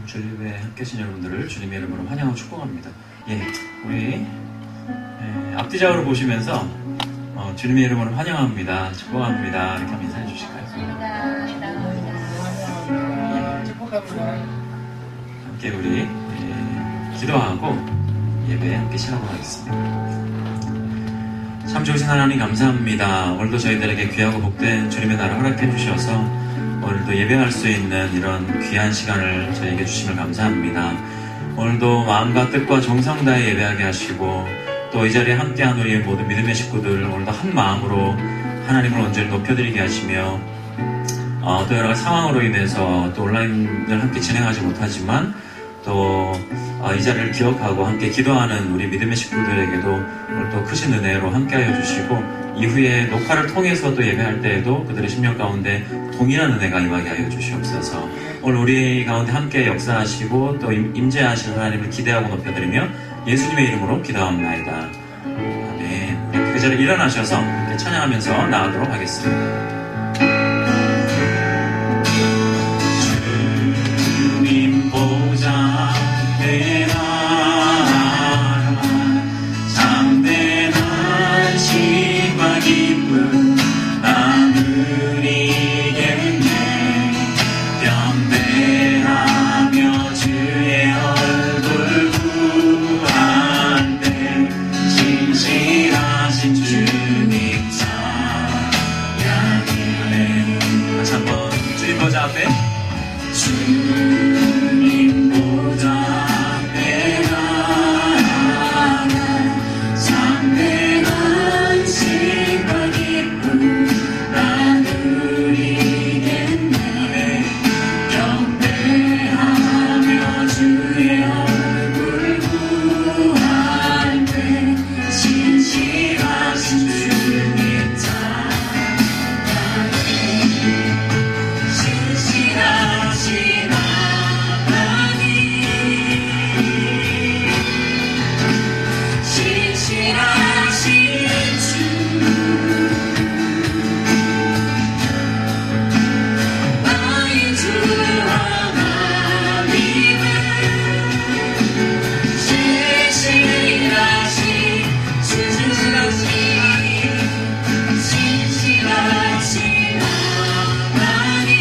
주일에 함께 하신 여러분들을 주님의 이름으로 환영하고 축복합니다. 우리 앞뒤좌우를 보시면서 주님의 이름으로 환영합니다, 축복합니다 이렇게 한번 인사해 주실까요? 함께 우리 기도하고 예배 함께 시작하도록 하겠습니다. 참 좋으신 하나님 감사합니다. 오늘도 저희들에게 귀하고 복된 주님의 나라 허락해 주셔서 오늘도 예배할 수 있는 이런 귀한 시간을 저희에게 주심을 감사합니다. 오늘도 마음과 뜻과 정성 다해 예배하게 하시고 또 이 자리에 함께한 우리 모든 믿음의 식구들 오늘도 한 마음으로 하나님을 온전히 높여드리게 하시며 또 여러 가지 상황으로 인해서 또 온라인을 함께 진행하지 못하지만 또 이 자리를 기억하고 함께 기도하는 우리 믿음의 식구들에게도 오늘 또 크신 은혜로 함께하여 주시고 이후에 녹화를 통해서도 예배할 때에도 그들의 심령 가운데 동일한 은혜가 임하게 하여 주시옵소서. 오늘 우리 가운데 함께 역사하시고 또 임재하실 하나님을 기대하고 높여드리며 예수님의 이름으로 기도합나이다. 아멘. 그 자리에 일어나셔서 함께 찬양하면서 나아가도록 하겠습니다. 주님 보좌 앞에 나아가 참된 안식과 기쁨 나누리겠네. 경배하며 주의 얼굴 구할 때 신실하신 주님 찬양해. 다시 한번 주님 보좌 앞에 주님 보좌 앞에 나아가 참된 안식과 기쁨 나누리겠네. 경배하며 주의 얼굴 구할 때 신실하신 주님 찬양해. 신실하신 하나님, 신실하신 주, 나의 주 하나님은 신실하신 주, 신실하신 하나님,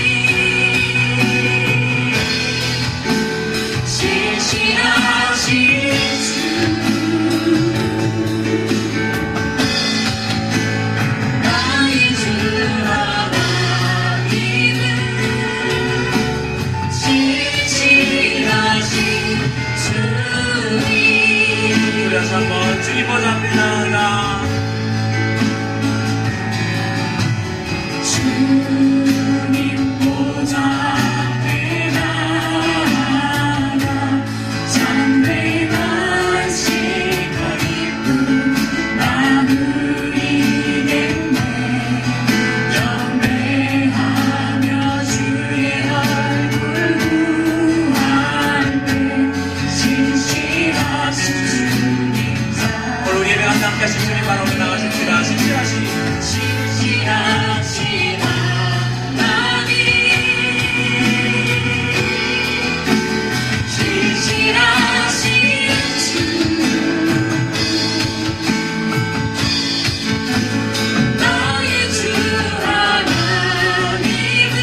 신실하신 주, 나의 주 하나님은 신실하신 주님. 그래서 한번 주님 보좌 앞에 나아가 주님 보좌 앞에 나아가 참된 안식과 기쁨 나누리겠네. 경배하며 주의 얼굴 구할 때 신실하신 주님 찬. 오늘 우리 예배 가운데 함께 하신 주님 바로 나가십시다. 신실하신 하나님, 신실하신 주, 나의 주 하나님은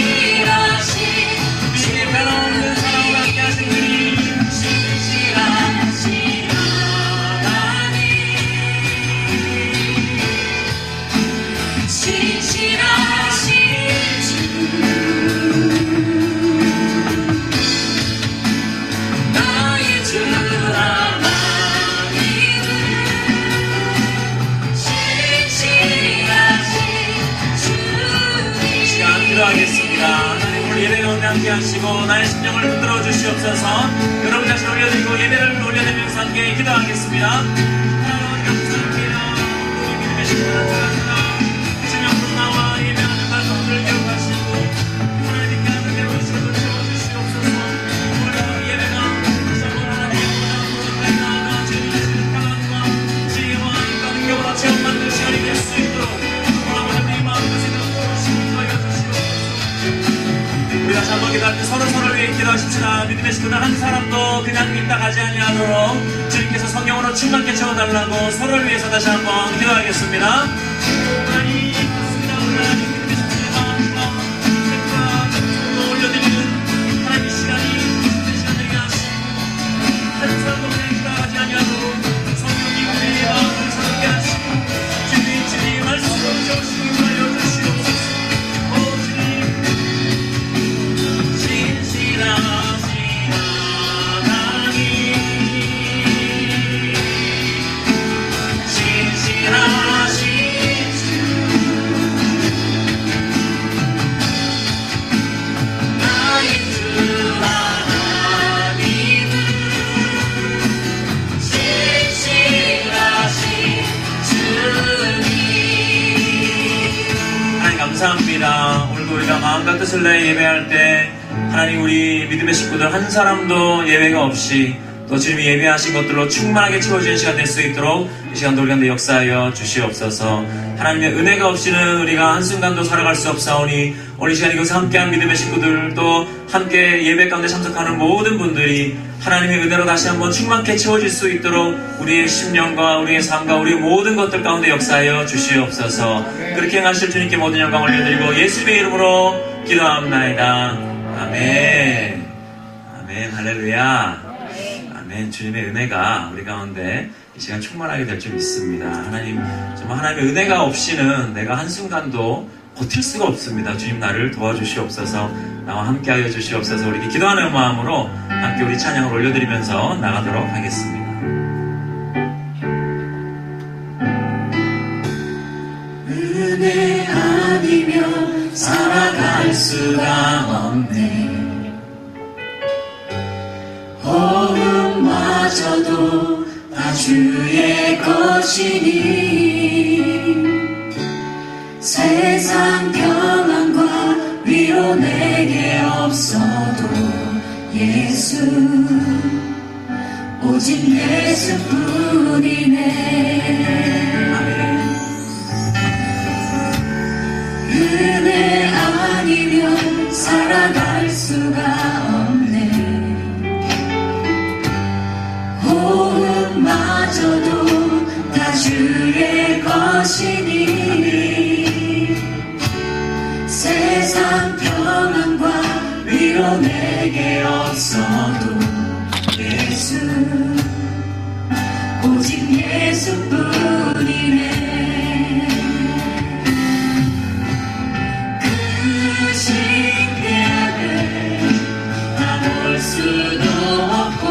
신실하신 주님. 변함없는 사랑과 함께 하신 주님, 신실하신 하나님, 신실하신 주, 나의 주 하나님은 신실하신 주님. 이 시간 기도하겠습니다. 하나님 오늘 예배 가운데 함께 하시고 나의 심령을 흔들어 주시옵소서. 여러분 자신 올려드리고 예배를 올려드리면서 함께 기도하겠습니다. 하나님 감사합니다. 우리 믿음의 식구들 찾아주나 지명도 나와 예배하는 말씀을 기억하시고 하나님께 하는 대로 시간을 채워주시옵소서. 오늘 예배가 다시 한번 하나님의 보좌 나아가 주님의 평안과 지혜와 인과 능력으로 체험받는 시간이 될 수 있도록 오늘 하나님의 마음과 생각을 주시고 하여 주시옵소서. 기도할 때 서로를 위해 기도하십시다. 믿음의 식구들 한 사람도 그냥 있다 가지 아니하도록 주님께서 성령으로 충만케 채워달라고 서로를 위해서 다시 한번 기도하겠습니다. 감사합니다. 오늘도 우리가 마음과 뜻을 내 예배할 때 하나님 우리 믿음의 식구들 한 사람도 예배가 없이 또 주님이 예배하신 것들로 충만하게 채워지는 시간 될 수 있도록 이 시간도 우리 가운데 역사하여 주시옵소서. 하나님의 은혜가 없이는 우리가 한순간도 살아갈 수 없사오니 오늘 이 시간 이곳에 함께한 믿음의 식구들 또 함께 예배 가운데 참석하는 모든 분들이 하나님의 은혜로 다시 한번 충만케 채워질 수 있도록 우리의 심령과 우리의 삶과 우리의 모든 것들 가운데 역사하여 주시옵소서. 그렇게 행하실 주님께 모든 영광 올려드리고 예수님의 이름으로 기도합나이다. 아멘. 아멘. 할렐루야. 아멘. 주님의 은혜가 우리 가운데 이 시간 충만하게 될 줄 믿습니다. 하나님, 정말 하나님의 은혜가 없이는 내가 한순간도 버틸 수가 없습니다. 주님 나를 도와주시옵소서. 나와 함께하여 주시옵소서. 우리 기도하는 마음으로 함께 우리 찬양을 올려드리면서 나가도록 하겠습니다. 은혜 아니면 살아갈 수가 없네. 호흡마저도 다 주의 것이니 세상 평안과 위로 내게 없어도 예수 오직 예수뿐이네. 은혜 아니면 살아갈 수가 없네. 호흡마저도 다 주의 것이니 세상 평안과 위로 내게 없어도 예수 오직 예수뿐이네. 그 신비를 다 볼 수도 없고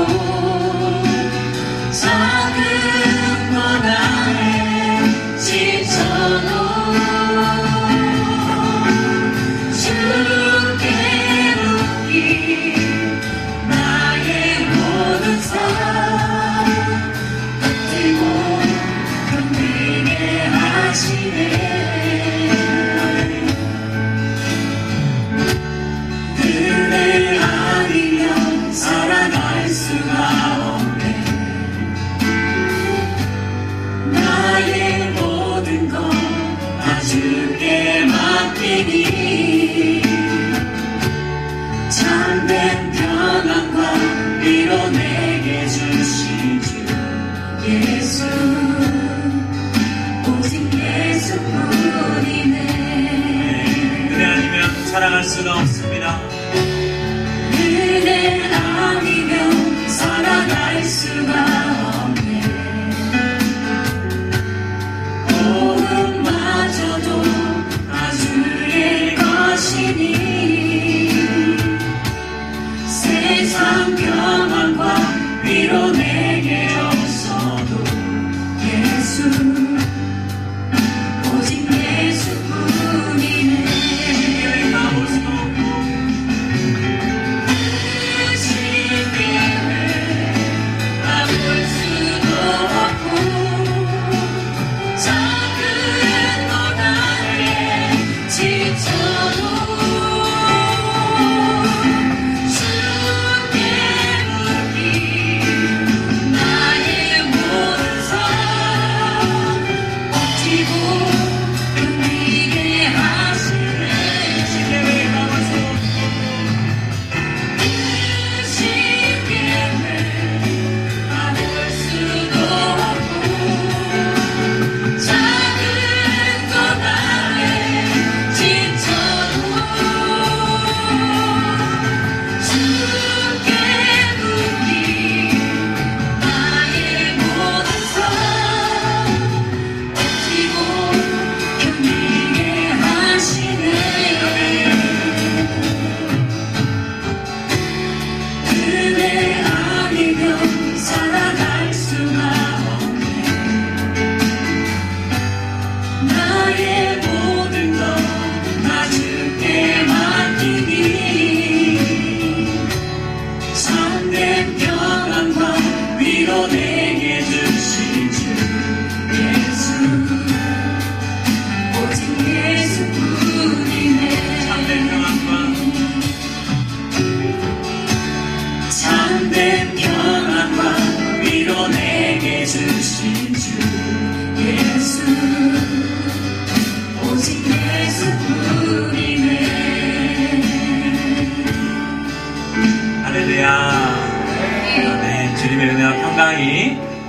작은 것 안에 지쳐도 주께 묻기 나의 모든 삶 버티고 견디게 하시네. 은혜 아니면 살아갈 수가 없네. 나의 모든 것 다 주께 맡기니 참된 평안과 위로 내게 주신 주 예수 오직 예수뿐이네. 은혜 아니면 살아갈 수가 없습니다. 은혜 아니면 살아갈 수가 없네. 호흡마저도 다 주의 것이니 세상 평안과 위로 내게 없어도 예수 오직 예수뿐이네. 지쳐도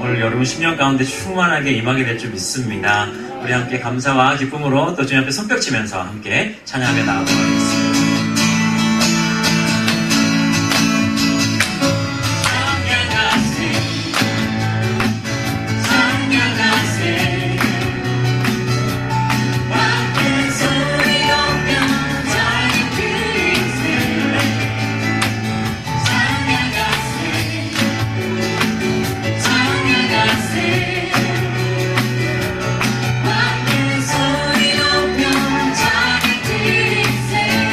오늘 여러분 10년 가운데 충만하게 임하게 될 줄 믿습니다. 우리 함께 감사와 기쁨으로 또 주님 앞에 손뼉 치면서 함께 찬양하며 나아가도록 하겠습니다. 소리 높여 자기 드리세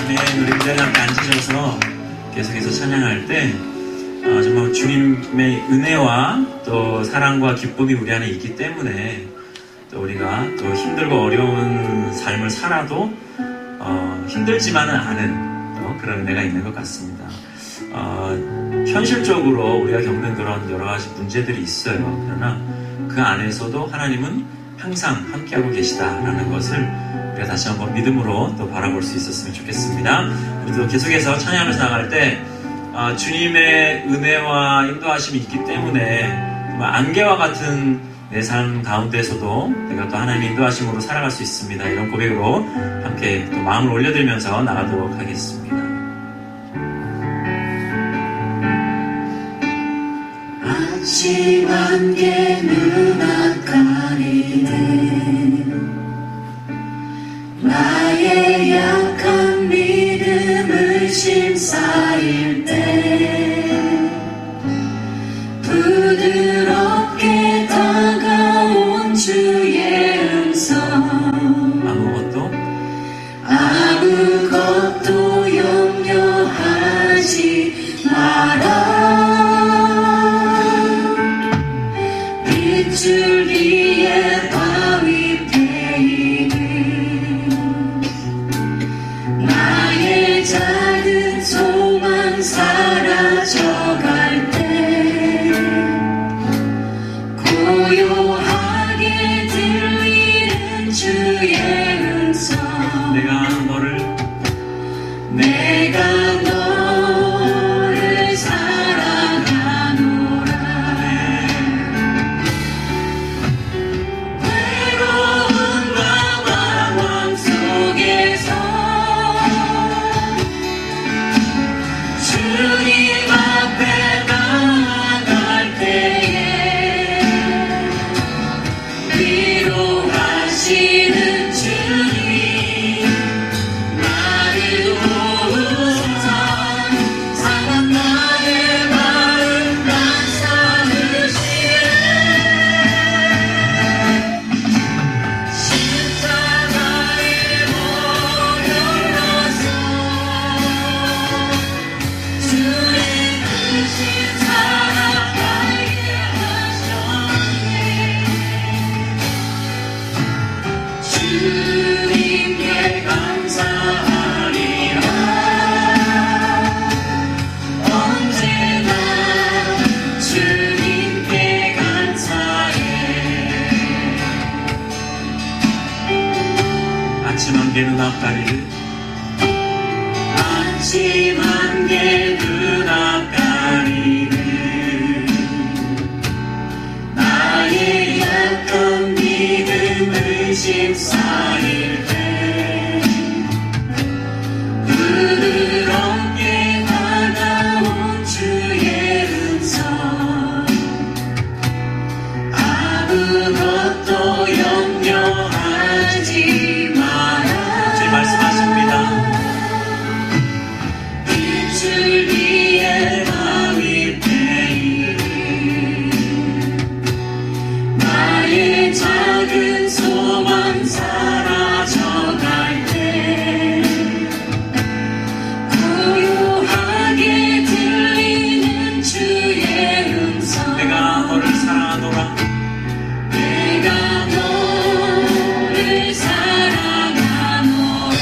우리 무대에 함께 앉으셔서 계속해서 찬양할 때 정말 주님의 은혜와 또 사랑과 기쁨이 우리 안에 있기 때문에 또 우리가 또 힘들고 어려운 삶을 살아도 힘들지만은 않은 또 그런 은혜가 있는 것 같습니다. 현실적으로 우리가 겪는 그런 여러 가지 문제들이 있어요. 그러나 그 안에서도 하나님은 항상 함께하고 계시다라는 것을 우리가 다시 한번 믿음으로 또 바라볼 수 있었으면 좋겠습니다. 우리도 계속해서 찬양하면서 나갈 때 주님의 은혜와 인도하심이 있기 때문에 안개와 같은 내 삶 가운데서도 내가 또 하나님의 인도하심으로 살아갈 수 있습니다. 이런 고백으로 함께 또 마음을 올려드리면서 나가도록 하겠습니다. 아침 안개 눈앞 가리듯 나의 약한 믿음 의심 쌓일 때 부드럽게 다가온 주의 음성 아무것도 염려하지 마라. 빗줄기에 바위 패이는 나의 작은 소망 사라져갈 때 고요하게 들리는 주의 음성 내가 너를 사랑하노라. 외로움과 방황 속에서 주님 앞에 나아갈 때에 위로하시는 주님 주님께 감사하리라. 언제나 주님께 감사해. 아침 안개 눈앞 가리듯 아침 안개 눈앞 가리듯 나의 약한 믿음 의심 쌓일 때 부드럽게 다가온 주의 음성 아무것도 염려하지 마라. 주님 말씀하십니다. 빗줄기에 바위 패이는 나의 작은 소망 사라져갈 때 고요하게 들리는 주의 음성 내가 너를 사랑하노라. 내가 너를 사랑하노라.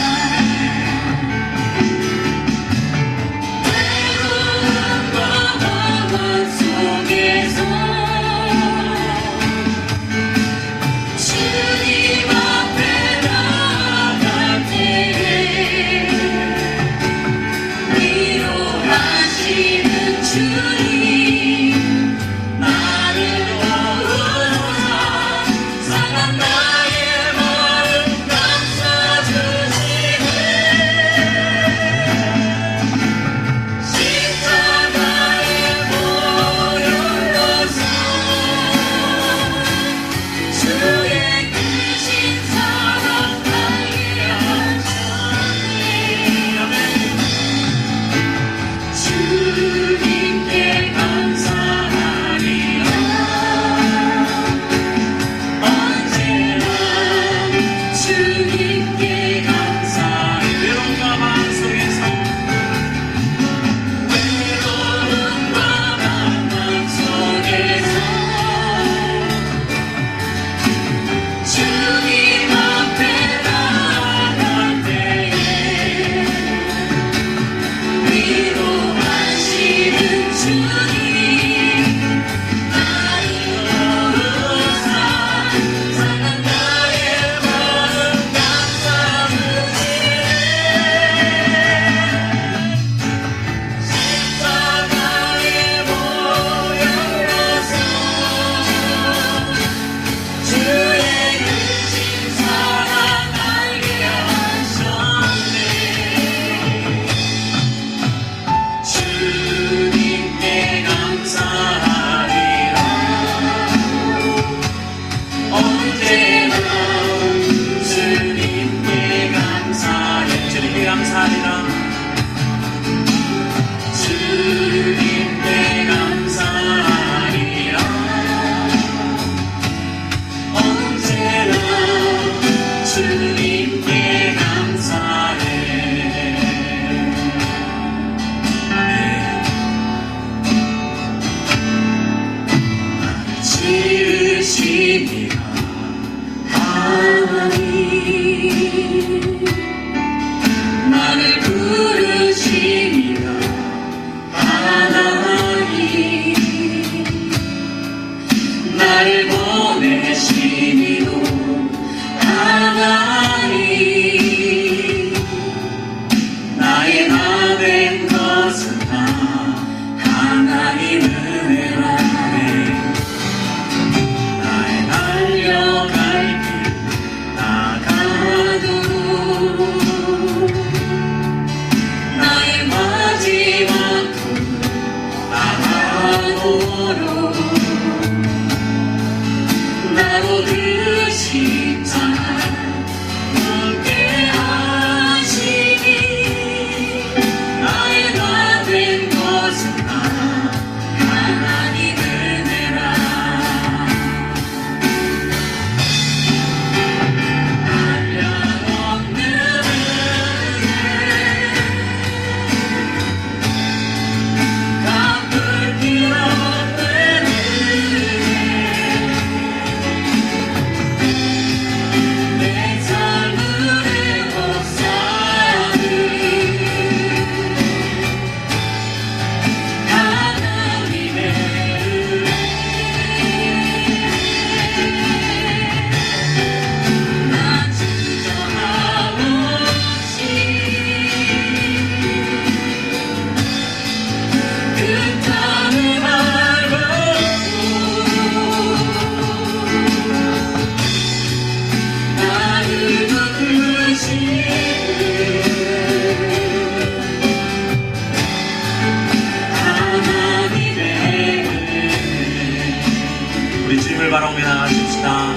합시다.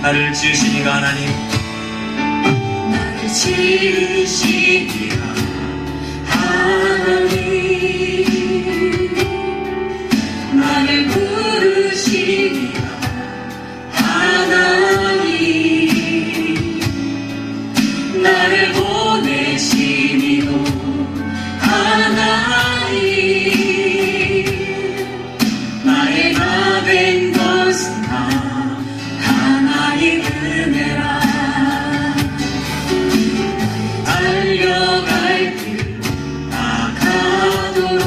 나를 지으시니가 하나님, 나를 지으시니가 하나님, 나를 부르시니가 하나님, 나를 보내시니도 하나님, 나의 나 된 것은 다 하나님 은혜라. 달려갈 길 나가도록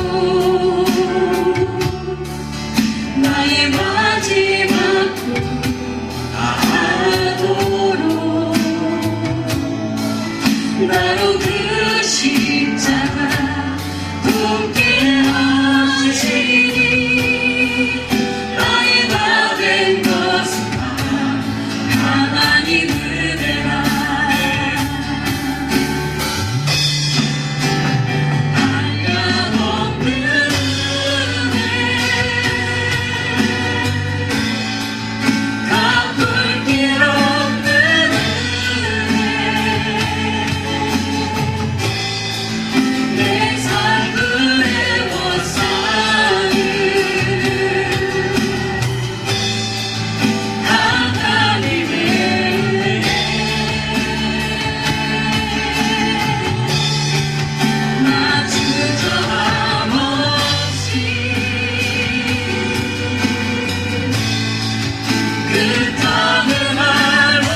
나의 마지막 꿈 다하도록 나로 그 십자가 붙게 하시니 나의 다 된 것은 다 하나님 은혜라. 한량없는 은혜 갚을 길 없는 은혜 내 삶을 애워싸는 하나님의 은혜. 나 주저함 없이 그 땅을 알고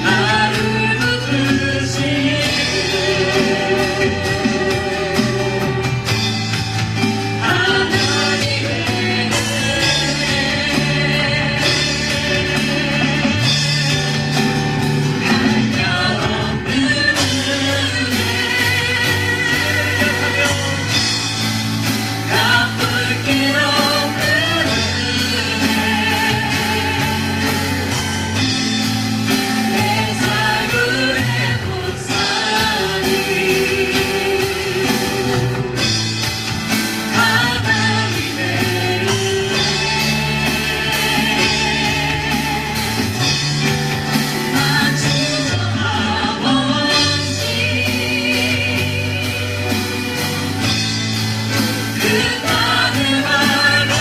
나를 붙드시네 하나님의 한량없는 은혜 갚을 길 없는 은혜 내 삶을 애워싸니 하나님의 나 주저함 없이 그 땅을 알고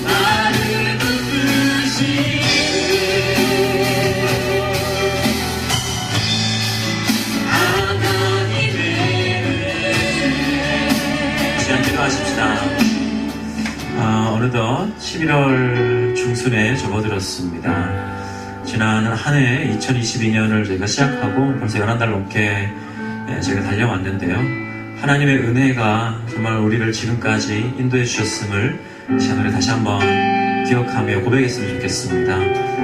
나를 붙드시네 하나님의 시간 기도하십시다. 어느덧 11월 중순에 접어들었습니다. 지난 한 해 2022년을 저희가 시작하고 벌써 11달 넘게 저희가 달려왔는데요. 하나님의 은혜가 정말 우리를 지금까지 인도해 주셨음을 시간을 다시 한번 기억하며 고백했으면 좋겠습니다.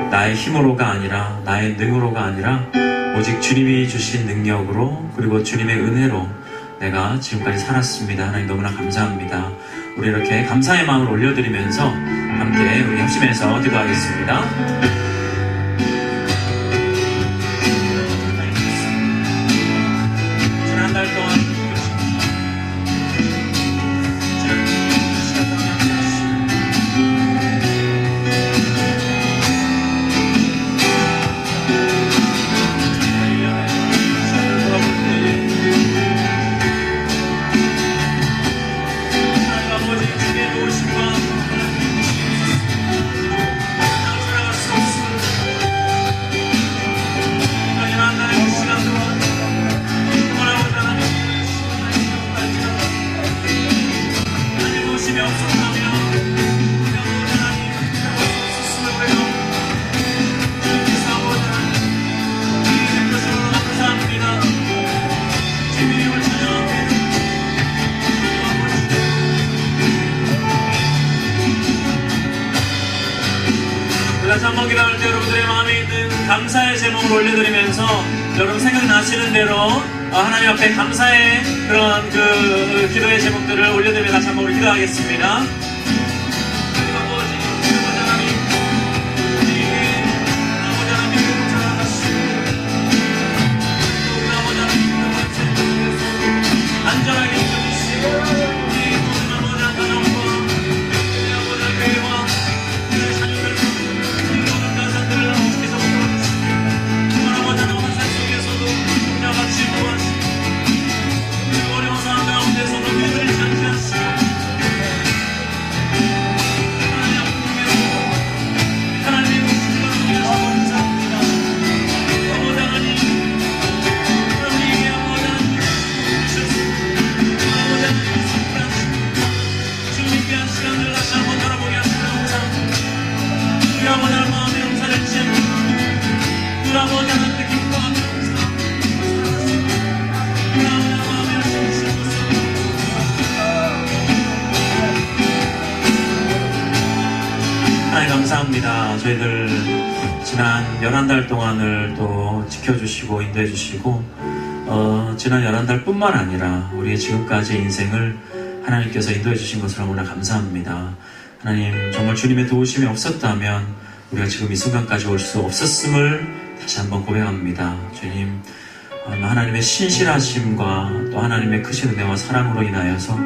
나의 힘으로가 아니라 나의 능으로가 아니라 오직 주님이 주신 능력으로 그리고 주님의 은혜로 내가 지금까지 살았습니다. 하나님 너무나 감사합니다. 우리 이렇게 감사의 마음을 올려드리면서 함께 우리 합심해서 기도하겠습니다. 지난 한 달 동안 아버지 주의 도우심과 다시 한번 기도할 때 여러분들의 마음에 있는 감사의 제목을 올려드리면서 여러분 생각나시는 대로 하나님 앞에 감사의 그런 그 기도의 제목들을 올려드리며 다시 한번 우리 기도하겠습니다. 하나님 감사합니다. 저희들 지난 11달 동안을 또 지켜주시고 인도해주시고 지난 11달 뿐만 아니라 우리의 지금까지의 인생을 하나님께서 인도해주신 것을 너무나 감사합니다. 하나님, 정말 주님의 도우심이 없었다면 우리가 지금 이 순간까지 올 수 없었음을 다시 한번 고백합니다. 주님, 하나님의 신실하심과 또 하나님의 크신 은혜와 사랑으로 인하여서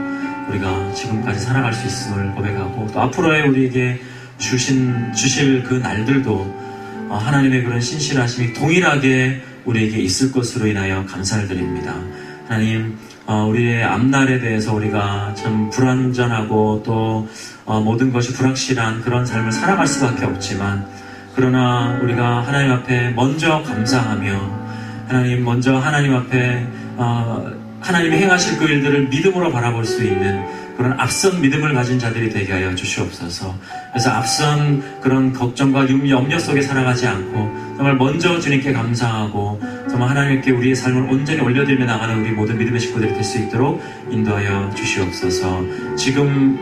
우리가 지금까지 살아갈 수 있음을 고백하고, 또 앞으로의 우리에게 주실 그 날들도 하나님의 그런 신실하심이 동일하게 우리에게 있을 것으로 인하여 감사를 드립니다. 하나님, 우리의 앞날에 대해서 우리가 참 불완전하고 또 모든 것이 불확실한 그런 삶을 살아갈 수밖에 없지만, 그러나 우리가 하나님 앞에 먼저 감사하며 하나님 먼저 하나님 앞에 하나님이 행하실 그 일들을 믿음으로 바라볼 수 있는 그런 앞선 믿음을 가진 자들이 되게 하여 주시옵소서. 그래서 앞선 그런 걱정과 염려 속에 살아가지 않고 정말 먼저 주님께 감사하고 정말 하나님께 우리의 삶을 온전히 올려드리며 나가는 우리 모든 믿음의 식구들이 될 수 있도록 인도하여 주시옵소서. 지금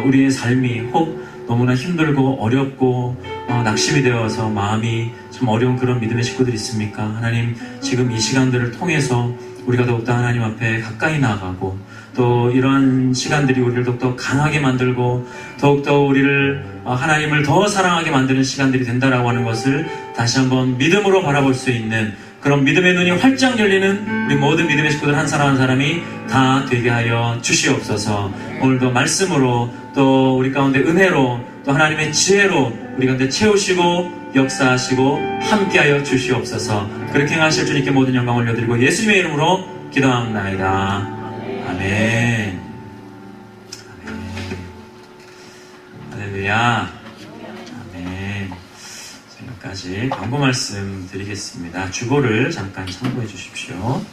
우리의 삶이 혹 너무나 힘들고 어렵고 낙심이 되어서 마음이 참 어려운 그런 믿음의 식구들이 있습니까? 하나님, 지금 이 시간들을 통해서 우리가 더욱더 하나님 앞에 가까이 나아가고 또 이러한 시간들이 우리를 더욱더 강하게 만들고 더욱더 우리를 하나님을 더 사랑하게 만드는 시간들이 된다라고 하는 것을 다시 한번 믿음으로 바라볼 수 있는 그런 믿음의 눈이 활짝 열리는 우리 모든 믿음의 식구들 한 사람 한 사람이 다 되게 하여 주시옵소서. 오늘도 말씀으로 또 우리 가운데 은혜로 또 하나님의 지혜로 우리 가운데 채우시고 역사하시고 함께하여 주시옵소서. 그렇게 행하실 주님께 모든 영광 올려드리고 예수님의 이름으로 기도합나이다. 아멘. 할렐루야. 아멘. 지금까지 광고 말씀 드리겠습니다. 주보를 잠깐 참고해 주십시오.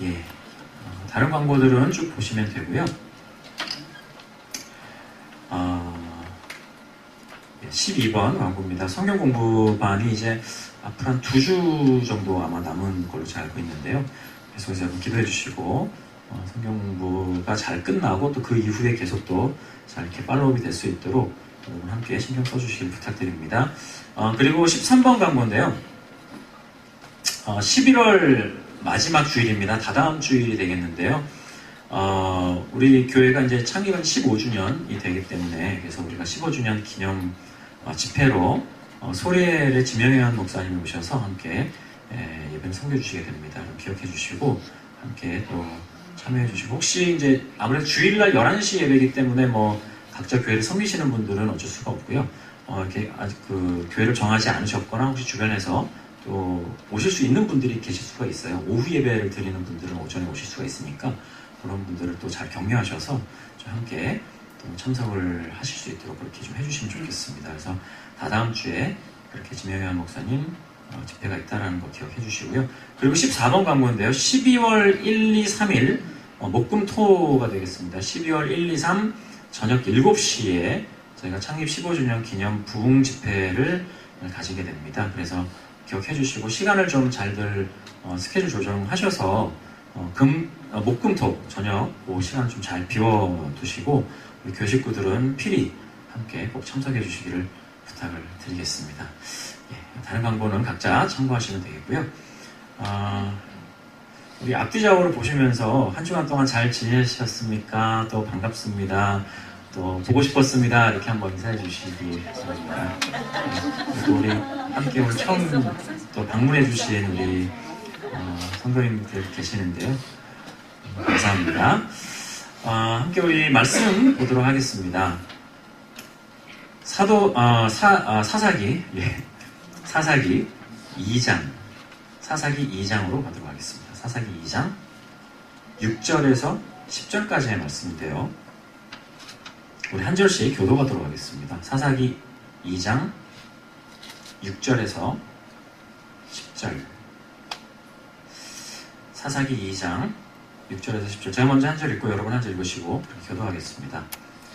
예. 다른 광고들은 쭉 보시면 되고요. 12번 광고입니다. 성경 공부반이 이제 앞으로 한 2주 정도 아마 남은 걸로 제가 알고 있는데요. 계속해서 여러분 기도해 주시고 성경 공부가 잘 끝나고 또 그 이후에 계속 또 잘 이렇게 팔로우업이 될 수 있도록 여러분 함께 신경 써주시길 부탁드립니다. 그리고 13번 광고인데요. 11월 마지막 주일입니다. 다다음 주일이 되겠는데요. 우리 교회가 이제 창립은 15주년이 되기 때문에 그래서 우리가 15주년 기념 집회로 소래의 지명현 목사님을 모셔서 함께 예배를 섬겨주시게 됩니다. 기억해 주시고 함께 또 참여해 주시고, 혹시 이제 아무래도 주일날 11시 예배이기 때문에 뭐 각자 교회를 섬기시는 분들은 어쩔 수가 없고요. 이렇게 아직 그 교회를 정하지 않으셨거나 혹시 주변에서 또 오실 수 있는 분들이 계실 수가 있어요. 오후 예배를 드리는 분들은 오전에 오실 수가 있으니까 그런 분들을 또 잘 격려하셔서 좀 함께 또 참석을 하실 수 있도록 그렇게 좀 해주시면 좋겠습니다. 그래서 다다음 주에 그렇게 지명현 목사님 집회가 있다는 거 기억해 주시고요. 그리고 14번 광고인데요. 12월 1, 2, 3일 목금토가 되겠습니다. 12월 1, 2, 3 저녁 7시에 저희가 창립 15주년 기념 부흥 집회를 가지게 됩니다. 그래서 기억해 주시고 시간을 좀 잘들 스케줄 조정하셔서 목금토 저녁 그 시간 좀 잘 비워두시고 우리 교식구들은 필히 함께 꼭 참석해 주시기를 부탁을 드리겠습니다. 예, 다른 광고는 각자 참고하시면 되겠고요. 우리 앞뒤좌우를 보시면서 한 주간 동안 잘 지내셨습니까? 또 반갑습니다. 또 보고 싶었습니다. 이렇게 한번 인사해 주시기 바랍니다. 또 우리 함께 오늘 처음 또 방문해 주신 우리 성도님들 계시는데요. 감사합니다. 함께 우리 말씀 보도록 하겠습니다. 사사기 2장 사사기 2장으로 가도록 하겠습니다. 사사기 2장 6절에서 10절까지의 말씀인데요. 우리 한 절씩 교도하도록 하겠습니다. 사사기 2장 6절에서 10절. 사사기 2장 6절에서 10절. 제가 먼저 한 절 읽고 여러분 한 절 읽으시고 그렇게 교도하겠습니다.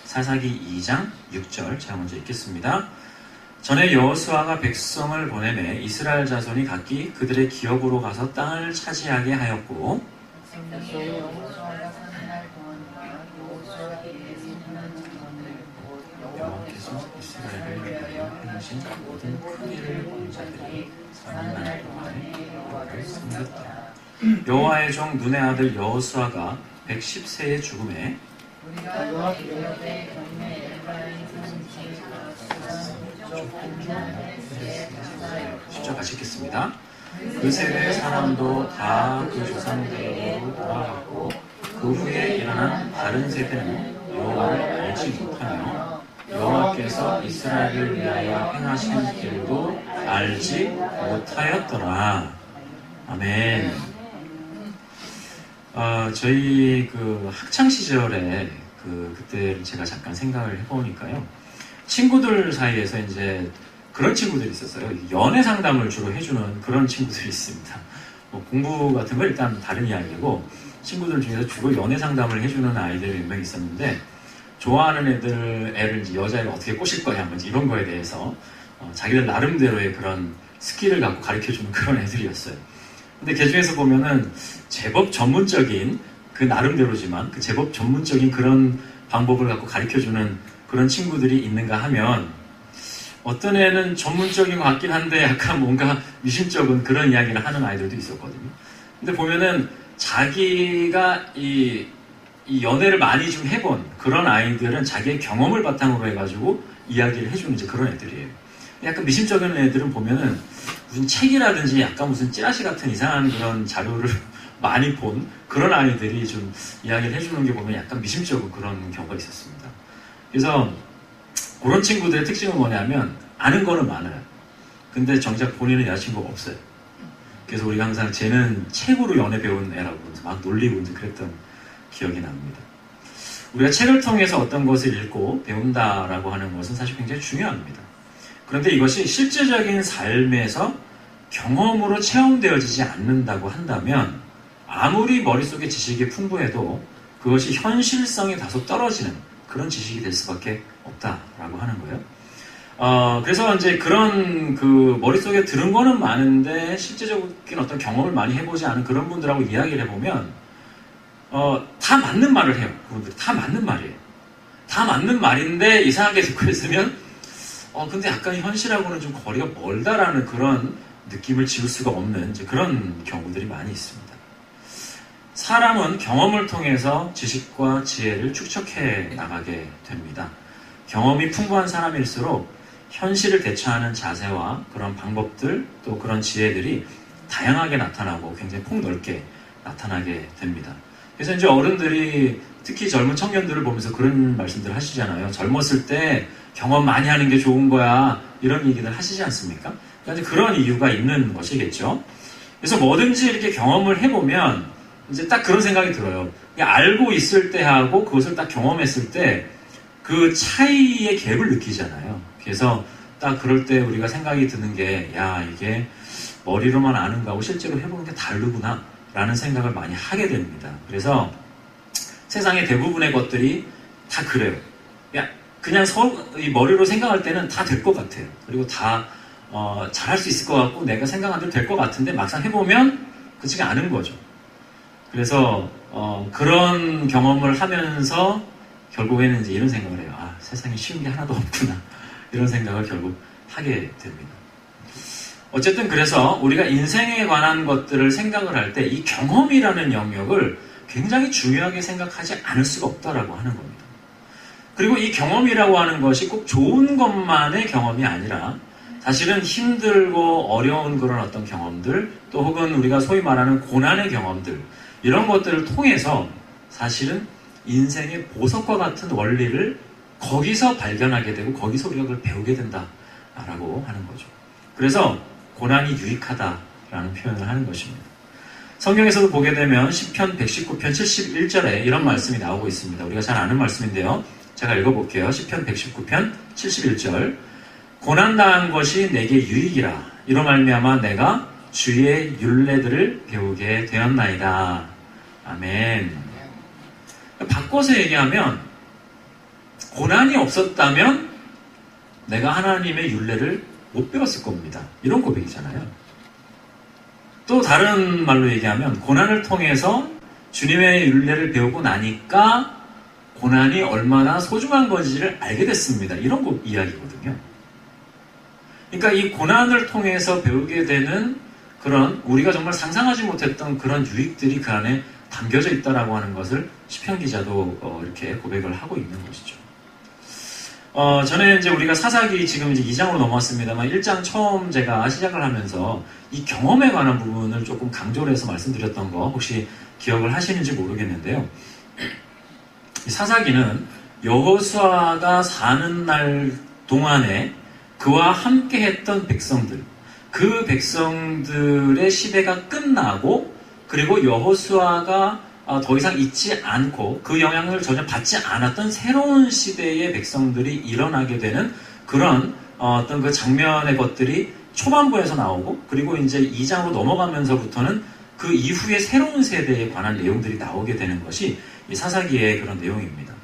사사기 2장 6절 제가 먼저 읽겠습니다. 전에 여호수아가 백성을 보내매 이스라엘 자손이 각기 그들의 기업으로 가서 땅을 차지하게 하였고, 여호와께서 이스라엘을 위하여 행하신 모든 큰 일을 본 자들이 사는 동안에 여호와를 섬겼다. 여호와의 종 눈의 아들 여호수아가 110세의 죽음에 우리가 여호와의 경매 에브라임 시작 하시겠습니다. 그 세대의 사람도 다 그 조상들로 돌아갔고 그 후에 일어난 다른 세대는 여호와를 알지 못하며 여호와께서 이스라엘을 위하여 행하신 길도 알지 못하였더라. 아멘. 저희 그 학창 시절에 그때 제가 잠깐 생각을 해보니까요. 친구들 사이에서 이제 그런 친구들이 있었어요. 연애 상담을 주로 해주는 그런 친구들이 있습니다. 뭐 공부 같은 건 일단 다른 이야기고 친구들 중에서 주로 연애 상담을 해주는 아이들이 몇 명 있었는데 좋아하는 애를 이제 여자애를 어떻게 꼬실 거냐 뭐 이런 거에 대해서 자기들 나름대로의 그런 스킬을 갖고 가르쳐주는 그런 애들이었어요. 근데 그 중에서 보면은 제법 전문적인 그 나름대로지만 그 제법 전문적인 그런 방법을 갖고 가르쳐주는 그런 친구들이 있는가 하면 어떤 애는 전문적인 것 같긴 한데 약간 뭔가 미심쩍은 그런 이야기를 하는 아이들도 있었거든요. 근데 보면은 자기가 이 연애를 많이 좀 해본 그런 아이들은 자기의 경험을 바탕으로 해가지고 이야기를 해주는 이제 그런 애들이에요. 약간 미심쩍은 애들은 보면은 무슨 책이라든지 약간 무슨 찌라시 같은 이상한 그런 자료를 많이 본 그런 아이들이 좀 이야기를 해주는 게 보면 약간 미심쩍은 그런 경우가 있었습니다. 그래서 그런 친구들의 특징은 뭐냐면 아는 거는 많아요. 근데 정작 본인은 여자친구가 없어요. 그래서 우리가 항상 쟤는 책으로 연애 배운 애라고 막 놀리고 이제 그랬던 기억이 납니다. 우리가 책을 통해서 어떤 것을 읽고 배운다라고 하는 것은 사실 굉장히 중요합니다. 그런데 이것이 실제적인 삶에서 경험으로 체험되어지지 않는다고 한다면 아무리 머릿속에 지식이 풍부해도 그것이 현실성이 다소 떨어지는 그런 지식이 될 수밖에 없다라고 하는 거예요. 그래서 이제 그런 그 머릿속에 들은 거는 많은데 실제적인 어떤 경험을 많이 해보지 않은 그런 분들하고 이야기를 해보면 다 맞는 말을 해요. 그분들이 다 맞는 말이에요. 다 맞는 말인데 이상하게 듣고 있으면 근데 약간 현실하고는 좀 거리가 멀다라는 그런 느낌을 지울 수가 없는 이제 그런 경우들이 많이 있습니다. 사람은 경험을 통해서 지식과 지혜를 축적해 나가게 됩니다. 경험이 풍부한 사람일수록 현실을 대처하는 자세와 그런 방법들 또 그런 지혜들이 다양하게 나타나고 굉장히 폭넓게 나타나게 됩니다. 그래서 이제 어른들이 특히 젊은 청년들을 보면서 그런 말씀들을 하시잖아요. 젊었을 때 경험 많이 하는 게 좋은 거야 이런 얘기들 하시지 않습니까? 그러니까 그런 이유가 있는 것이겠죠. 그래서 뭐든지 이렇게 경험을 해보면 이제 딱 그런 생각이 들어요. 알고 있을 때하고 그것을 딱 경험했을 때 그 차이의 갭을 느끼잖아요. 그래서 딱 그럴 때 우리가 생각이 드는 게 이게 머리로만 아는 거하고 실제로 해보는 게 다르구나 라는 생각을 많이 하게 됩니다. 그래서 세상의 대부분의 것들이 다 그래요. 그냥 이 머리로 생각할 때는 다 될 것 같아요. 그리고 다 잘할 수 있을 것 같고 내가 생각한 대로 될 것 같은데 막상 해보면 그렇지가 않은 거죠. 그래서 그런 경험을 하면서 결국에는 이제 이런 생각을 해요. 세상에 쉬운 게 하나도 없구나. 이런 생각을 결국 하게 됩니다. 어쨌든 그래서 우리가 인생에 관한 것들을 생각을 할 때 이 경험이라는 영역을 굉장히 중요하게 생각하지 않을 수가 없다라고 하는 겁니다. 그리고 이 경험이라고 하는 것이 꼭 좋은 것만의 경험이 아니라 사실은 힘들고 어려운 그런 어떤 경험들 또 혹은 우리가 소위 말하는 고난의 경험들 이런 것들을 통해서 사실은 인생의 보석과 같은 원리를 거기서 발견하게 되고 거기서 우리가 그걸 배우게 된다라고 하는 거죠. 그래서 고난이 유익하다라는 표현을 하는 것입니다. 성경에서도 보게 되면 시편 119편 71절에 이런 말씀이 나오고 있습니다. 우리가 잘 아는 말씀인데요. 제가 읽어볼게요. 시편 119편 71절 고난당한 것이 내게 유익이라 이로 말미암아 내가 주의 율례들을 배우게 되었나이다. 아멘. 바꿔서 얘기하면 고난이 없었다면 내가 하나님의 율례를 못 배웠을 겁니다. 이런 고백이잖아요. 또 다른 말로 얘기하면 고난을 통해서 주님의 율례를 배우고 나니까 고난이 얼마나 소중한 건지를 알게 됐습니다. 이런 이야기거든요. 그러니까 이 고난을 통해서 배우게 되는 그런 우리가 정말 상상하지 못했던 그런 유익들이 그 안에 담겨져 있다라고 하는 것을 시편 기자도 이렇게 고백을 하고 있는 것이죠. 전에 이제 우리가 사사기 지금 이제 2장으로 넘어왔습니다만 1장 처음 제가 시작을 하면서 이 경험에 관한 부분을 조금 강조를 해서 말씀드렸던 거 혹시 기억을 하시는지 모르겠는데요. 이 사사기는 여호수아가 사는 날 동안에 그와 함께 했던 백성들, 그 백성들의 시대가 끝나고 그리고 여호수아가 더 이상 있지 않고 그 영향을 전혀 받지 않았던 새로운 시대의 백성들이 일어나게 되는 그런 어떤 그 장면의 것들이 초반부에서 나오고 그리고 이제 2장으로 넘어가면서부터는 그 이후에 새로운 세대에 관한 내용들이 나오게 되는 것이 이 사사기의 그런 내용입니다.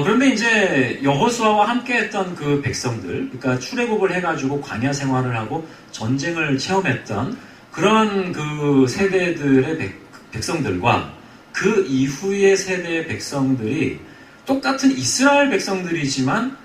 그런데 이제 여호수아와 함께했던 그 백성들, 그러니까 출애굽을 해가지고 광야 생활을 하고 전쟁을 체험했던 그런 그 세대들의 백성들과 그 이후의 세대의 백성들이 똑같은 이스라엘 백성들이지만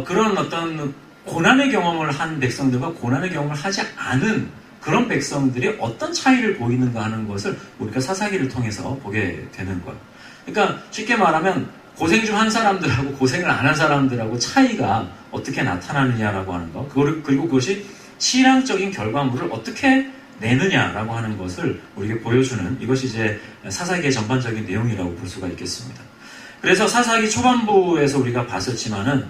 그런 어떤 고난의 경험을 한 백성들과 고난의 경험을 하지 않은 그런 백성들이 어떤 차이를 보이는가 하는 것을 우리가 사사기를 통해서 보게 되는 거예요. 그러니까 쉽게 말하면 고생 중 한 사람들하고 고생을 안 한 사람들하고 차이가 어떻게 나타나느냐라고 하는 거, 그리고 그것이 신앙적인 결과물을 어떻게 내느냐라고 하는 것을 우리에게 보여주는 이것이 이제 사사기의 전반적인 내용이라고 볼 수가 있겠습니다. 그래서 사사기 초반부에서 우리가 봤었지만은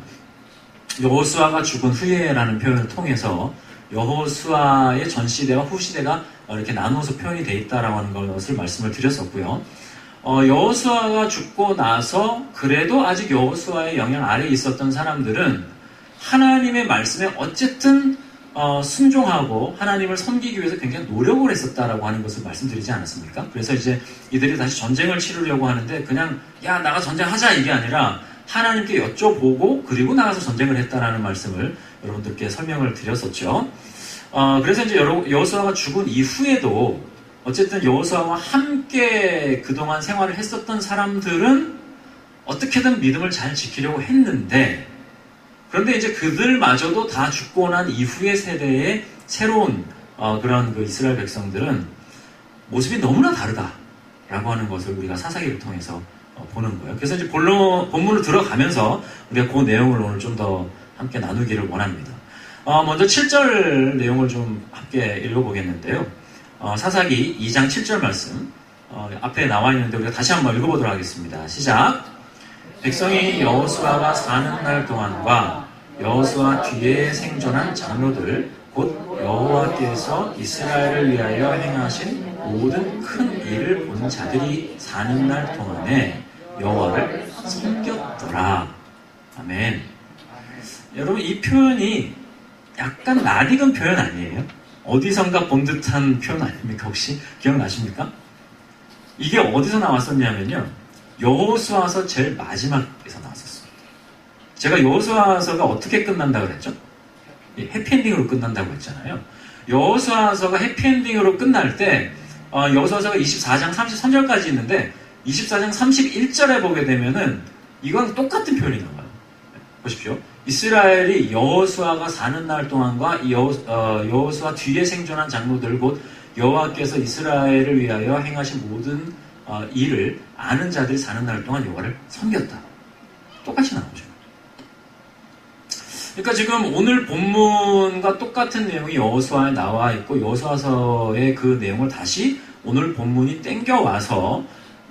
여호수아가 죽은 후에라는 표현을 통해서 여호수아의 전 시대와 후 시대가 이렇게 나누어서 표현이 되어 있다라고 하는 것을 말씀을 드렸었고요. 여호수아가 죽고 나서 그래도 아직 여호수아의 영향 아래에 있었던 사람들은 하나님의 말씀에 어쨌든 순종하고 하나님을 섬기기 위해서 굉장히 노력을 했었다라고 하는 것을 말씀드리지 않았습니까? 그래서 이제 이들이 다시 전쟁을 치르려고 하는데 그냥 야 나가 전쟁하자 이게 아니라 하나님께 여쭤보고 그리고 나가서 전쟁을 했다라는 말씀을 여러분들께 설명을 드렸었죠. 그래서 이제 여호수아가 죽은 이후에도 어쨌든 여호수아와 함께 그동안 생활을 했었던 사람들은 어떻게든 믿음을 잘 지키려고 했는데 그런데 이제 그들마저도 다 죽고 난 이후의 세대의 새로운 그런 그 이스라엘 백성들은 모습이 너무나 다르다라고 하는 것을 우리가 사사기를 통해서 보는 거예요. 그래서 이제 본문으로 들어가면서 우리가 그 내용을 오늘 좀 더 함께 나누기를 원합니다. 먼저 7절 내용을 좀 함께 읽어보겠는데요. 사사기 2장 7절 말씀 앞에 나와 있는데 우리가 다시 한번 읽어보도록 하겠습니다. 시작. 백성이 여호수아가 사는 날 동안과 여호수아 뒤에 생존한 장로들 곧 여호와께서 이스라엘을 위하여 행하신 모든 큰 일을 본 자들이 사는 날 동안에 여호와를 섬겼더라. 아멘. 여러분 이 표현이 약간 낯익은 표현 아니에요? 어디선가 본 듯한 표현 아닙니까? 혹시 기억나십니까? 이게 어디서 나왔었냐면요. 여호수아서 제일 마지막에서 나왔었습니다. 제가 여호수아서가 어떻게 끝난다고 그랬죠? 해피엔딩으로 끝난다고 했잖아요. 여호수아서가 해피엔딩으로 끝날 때 여호수아서가 24장 33절까지 있는데 24장 31절에 보게 되면은 이건 똑같은 표현이 나와요. 보십시오. 이스라엘이 여호수아가 사는 날 동안과 여호수아 뒤에 생존한 장로들 곧 여호와께서 이스라엘을 위하여 행하신 모든 일을 아는 자들이 사는 날 동안 여호와를 섬겼다. 똑같이 나오죠. 그러니까 지금 오늘 본문과 똑같은 내용이 여호수아에 나와 있고 여호수아서의 그 내용을 다시 오늘 본문이 땡겨와서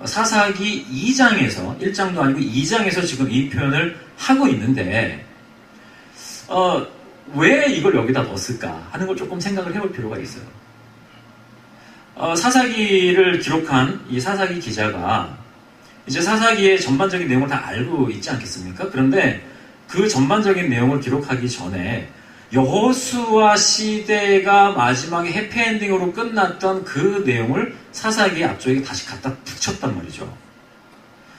사사기 2장에서 1장도 아니고 2장에서 지금 이 표현을 하고 있는데 왜 이걸 여기다 넣었을까 하는 걸 조금 생각을 해볼 필요가 있어요. 사사기를 기록한 이 사사기 기자가 이제 사사기의 전반적인 내용을 다 알고 있지 않겠습니까? 그런데 그 전반적인 내용을 기록하기 전에 여호수아 시대가 마지막에 해피엔딩으로 끝났던 그 내용을 사사기 앞쪽에 다시 갖다 붙였단 말이죠.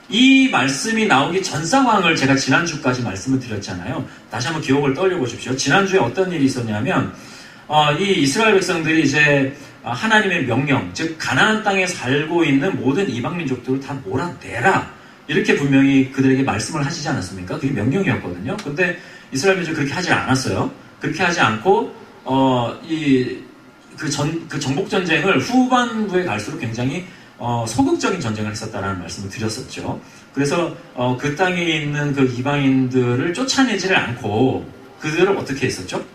이 말씀이 나오기 전 상황을 제가 지난주까지 말씀을 드렸잖아요. 다시 한번 기억을 떠올려 보십시오. 지난주에 어떤 일이 있었냐면 이 이스라엘 백성들이 이제 하나님의 명령, 즉 가나안 땅에 살고 있는 모든 이방 민족들을 다 몰아내라 이렇게 분명히 그들에게 말씀을 하시지 않았습니까? 그게 명령이었거든요. 근데 이스라엘 민족이 그렇게 하지 않았어요. 그렇게 하지 않고 그 정복 전쟁을 후반부에 갈수록 굉장히 소극적인 전쟁을 했었다라는 말씀을 드렸었죠. 그래서 그 땅에 있는 그 이방인들을 쫓아내지를 않고 그들을 어떻게 했었죠?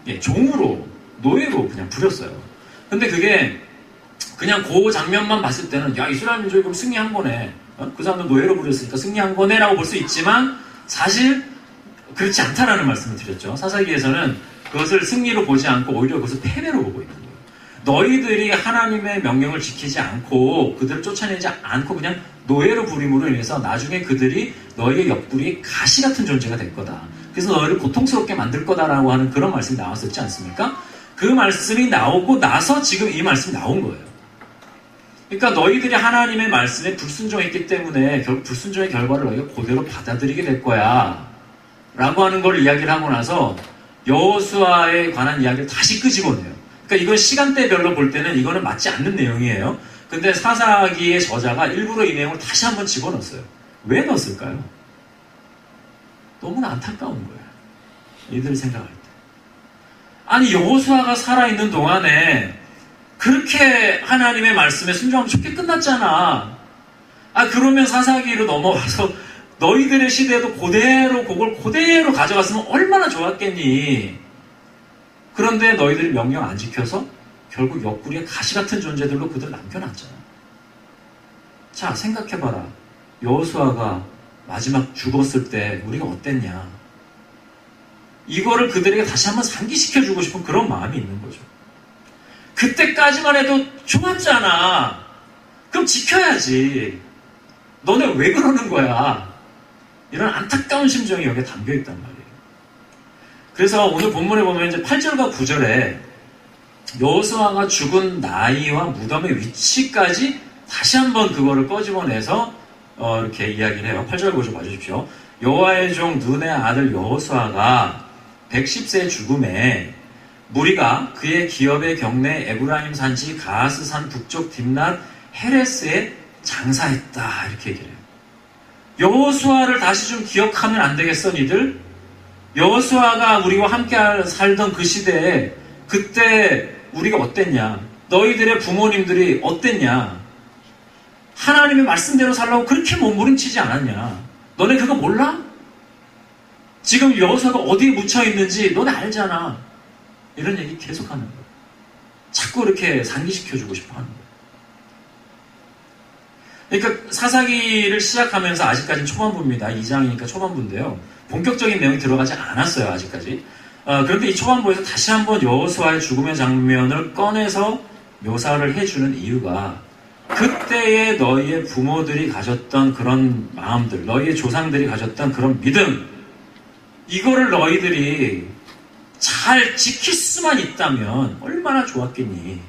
예, 종으로, 노예로 그냥 부렸어요. 근데 그게 그냥 그 장면만 봤을 때는 야, 이스라엘 민족이 그럼 승리한 거네. 그 사람들 노예로 부렸으니까 승리한 거네라고 볼 수 있지만 사실 그렇지 않다라는 말씀을 드렸죠. 사사기에서는 그것을 승리로 보지 않고 오히려 그것을 패배로 보고 있는 거예요. 너희들이 하나님의 명령을 지키지 않고 그들을 쫓아내지 않고 그냥 노예로 부림으로 인해서 나중에 그들이 너희의 옆구리에 가시 같은 존재가 될 거다. 그래서 너희를 고통스럽게 만들 거다라고 하는 그런 말씀이 나왔었지 않습니까? 그 말씀이 나오고 나서 지금 이 말씀이 나온 거예요. 그러니까 너희들이 하나님의 말씀에 불순종했기 때문에 결국 불순종의 결과를 너희가 그대로 받아들이게 될 거야 라고 하는 걸 이야기를 하고 나서 여호수아에 관한 이야기를 다시 끄집어내요. 그러니까 이건 시간대별로 볼 때는 이거는 맞지 않는 내용이에요. 근데 사사기의 저자가 일부러 이 내용을 다시 한번 집어넣었어요. 왜 넣었을까요? 너무나 안타까운 거예요. 이들이 생각할 때. 아니 여호수아가 살아있는 동안에 그렇게 하나님의 말씀에 순종하면 좋게 끝났잖아. 그러면 사사기로 넘어와서 너희들의 시대도 그걸 그대로 가져갔으면 얼마나 좋았겠니. 그런데 너희들이 명령 안 지켜서 결국 옆구리에 가시 같은 존재들로 그들 남겨놨잖아. 자, 생각해봐라. 여호수아가 마지막 죽었을 때 우리가 어땠냐. 이거를 그들에게 다시 한번 상기시켜주고 싶은 그런 마음이 있는 거죠. 그때까지만 해도 좋았잖아. 그럼 지켜야지. 너네 왜 그러는 거야? 이런 안타까운 심정이 여기에 담겨있단 말이에요. 그래서 오늘 본문에 보면 이제 8절과 9절에 여호수아가 죽은 나이와 무덤의 위치까지 다시 한번 그거를 꺼집어내서 이렇게 이야기를 해요. 8절 9절 봐주십시오. 여호와의 종 눈의 아들 여호수아가 110세의 죽음에 무리가 그의 기업의 경내 에브라임 산지 가스산 북쪽 딥낫 헤레스에 장사했다 이렇게 얘기를 해요. 여호수아를 다시 좀 기억하면 안 되겠어 니들? 여호수아가 우리와 함께 살던 그 시대에 그때 우리가 어땠냐? 너희들의 부모님들이 어땠냐? 하나님의 말씀대로 살라고 그렇게 몸부림치지 않았냐? 너네 그거 몰라? 지금 여호수아가 어디에 묻혀 있는지 너네 알잖아. 이런 얘기 계속 하는 거예요. 자꾸 이렇게 상기시켜주고 싶어 하는 거예요. 그러니까 사사기를 시작하면서 아직까지는 초반부입니다. 2장이니까 초반부인데요. 본격적인 내용이 들어가지 않았어요. 아직까지. 그런데 이 초반부에서 다시 한번 여호수아의 죽음의 장면을 꺼내서 묘사를 해주는 이유가 그때의 너희의 부모들이 가졌던 그런 마음들, 너희의 조상들이 가졌던 그런 믿음, 이거를 너희들이 잘 지킬 수만 있다면 얼마나 좋았겠니?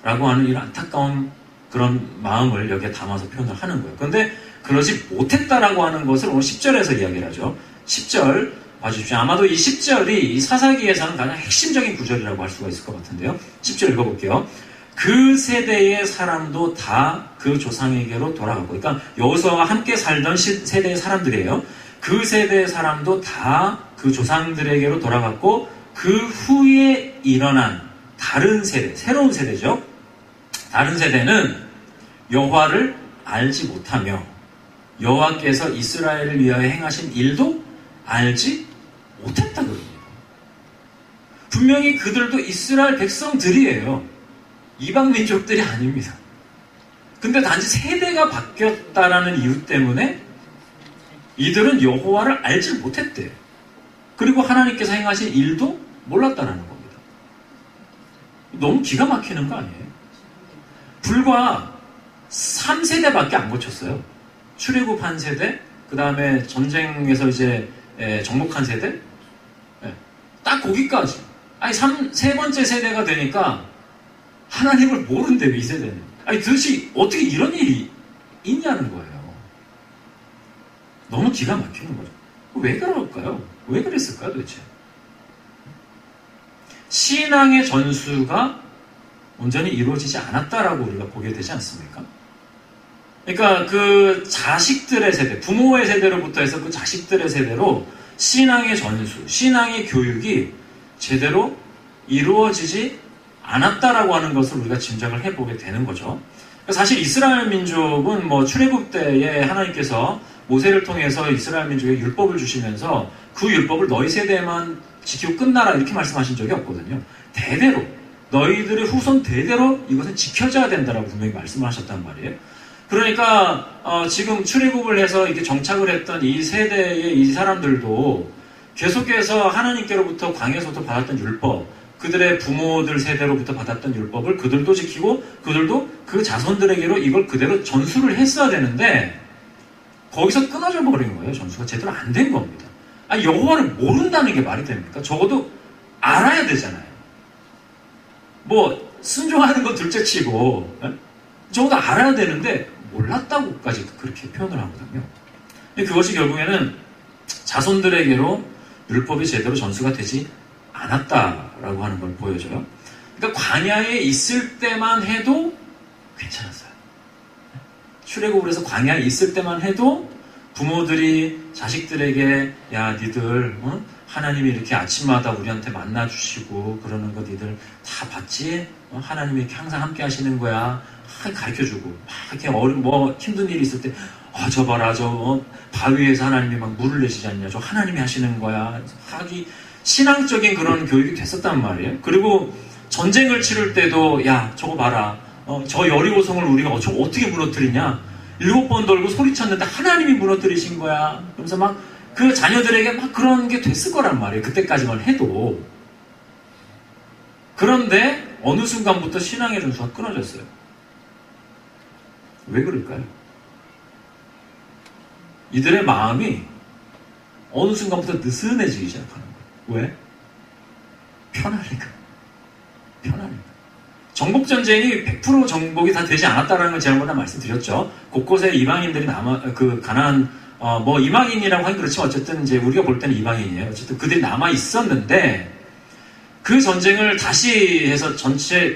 라고 하는 이런 안타까운 그런 마음을 여기에 담아서 표현을 하는 거예요. 그런데 그러지 못했다라고 하는 것을 오늘 10절에서 이야기를 하죠. 10절 봐주십시오. 아마도 이 10절이 이 사사기에서는 가장 핵심적인 구절이라고 할 수가 있을 것 같은데요. 10절 읽어볼게요. 그 세대의 사람도 다 그 조상에게로 돌아가고, 그러니까 여호수아와 함께 살던 세대의 사람들이에요. 그 세대의 사람도 다 그 조상들에게로 돌아갔고 그 후에 일어난 다른 세대, 새로운 세대죠. 다른 세대는 여호와를 알지 못하며 여호와께서 이스라엘을 위하여 행하신 일도 알지 못했다 그럽니다. 분명히 그들도 이스라엘 백성들이에요. 이방 민족들이 아닙니다. 근데 단지 세대가 바뀌었다라는 이유 때문에 이들은 여호와를 알지 못했대요. 그리고 하나님께서 행하신 일도 몰랐다라는 겁니다. 너무 기가 막히는 거 아니에요? 불과 3세대밖에 안 거쳤어요. 출애굽한 세대, 그 다음에 전쟁에서 이제 정복한 세대, 딱 거기까지. 아니 세 번째 세대가 되니까 하나님을 모른대요. 이 세대는. 아니 도대체 어떻게 이런 일이 있냐는 거예요. 너무 기가 막히는 거죠. 왜 그럴까요? 왜 그랬을까요 도대체? 신앙의 전수가 온전히 이루어지지 않았다라고 우리가 보게 되지 않습니까? 그러니까 그 자식들의 세대, 부모의 세대로부터 해서 그 자식들의 세대로 신앙의 전수, 신앙의 교육이 제대로 이루어지지 않았다라고 하는 것을 우리가 짐작을 해보게 되는 거죠. 사실 이스라엘 민족은 뭐 출애굽 때에 하나님께서 모세를 통해서 이스라엘 민족에 율법을 주시면서 그 율법을 너희 세대만 지키고 끝나라 이렇게 말씀하신 적이 없거든요. 대대로 너희들의 후손 대대로 이것은 지켜져야 된다라고 분명히 말씀을 하셨단 말이에요. 그러니까 지금 출애굽을 해서 이렇게 정착을 했던 이 세대의 이 사람들도 계속해서 하나님께로부터 광야에서부터 받았던 율법, 그들의 부모들 세대로부터 받았던 율법을 그들도 지키고 그들도 그 자손들에게로 이걸 그대로 전수를 했어야 되는데 거기서 끊어져 버린 거예요. 전수가 제대로 안 된 겁니다. 아니, 여호와를 모른다는 게 말이 됩니까? 적어도 알아야 되잖아요. 뭐 순종하는 건 둘째치고 적어도 알아야 되는데 몰랐다고까지 그렇게 표현을 하거든요. 근데 그것이 결국에는 자손들에게로 율법이 제대로 전수가 되지 않았다라고 하는 걸 보여줘요. 그러니까 광야에 있을 때만 해도 괜찮았어요. 출애굽을 해서 광야에 있을 때만 해도 부모들이 자식들에게 야 니들 하나님이 이렇게 아침마다 우리한테 만나주시고 그러는 거 니들 다 봤지? 하나님이 이렇게 항상 함께 하시는 거야. 가르쳐주고 막 이렇게 뭐 힘든 일이 있을 때 저 봐라 저 바위에서 하나님이 막 물을 내시지 않냐 저 하나님이 하시는 거야 하기 신앙적인 그런 교육이 됐었단 말이에요. 그리고 전쟁을 치를 때도 야 저거 봐라 저 여리고성을 우리가 저거 어떻게 무너뜨리냐 7번 돌고 소리쳤는데 하나님이 무너뜨리신 거야. 그러면서 막 그 자녀들에게 막 그런 게 됐을 거란 말이에요. 그때까지만 해도. 그런데 어느 순간부터 신앙의 전수가 끊어졌어요. 왜 그럴까요? 이들의 마음이 어느 순간부터 느슨해지기 시작하는 거예요. 왜? 편하니까. 편하니까. 정복전쟁이 100% 정복이 다 되지 않았다는 걸 지난번에 말씀드렸죠. 곳곳에 이방인들이 가나안, 이방인이라고 하긴 그렇지만 어쨌든 이제 우리가 볼 때는 이방인이에요. 어쨌든 그들이 남아 있었는데 그 전쟁을 다시 해서 전체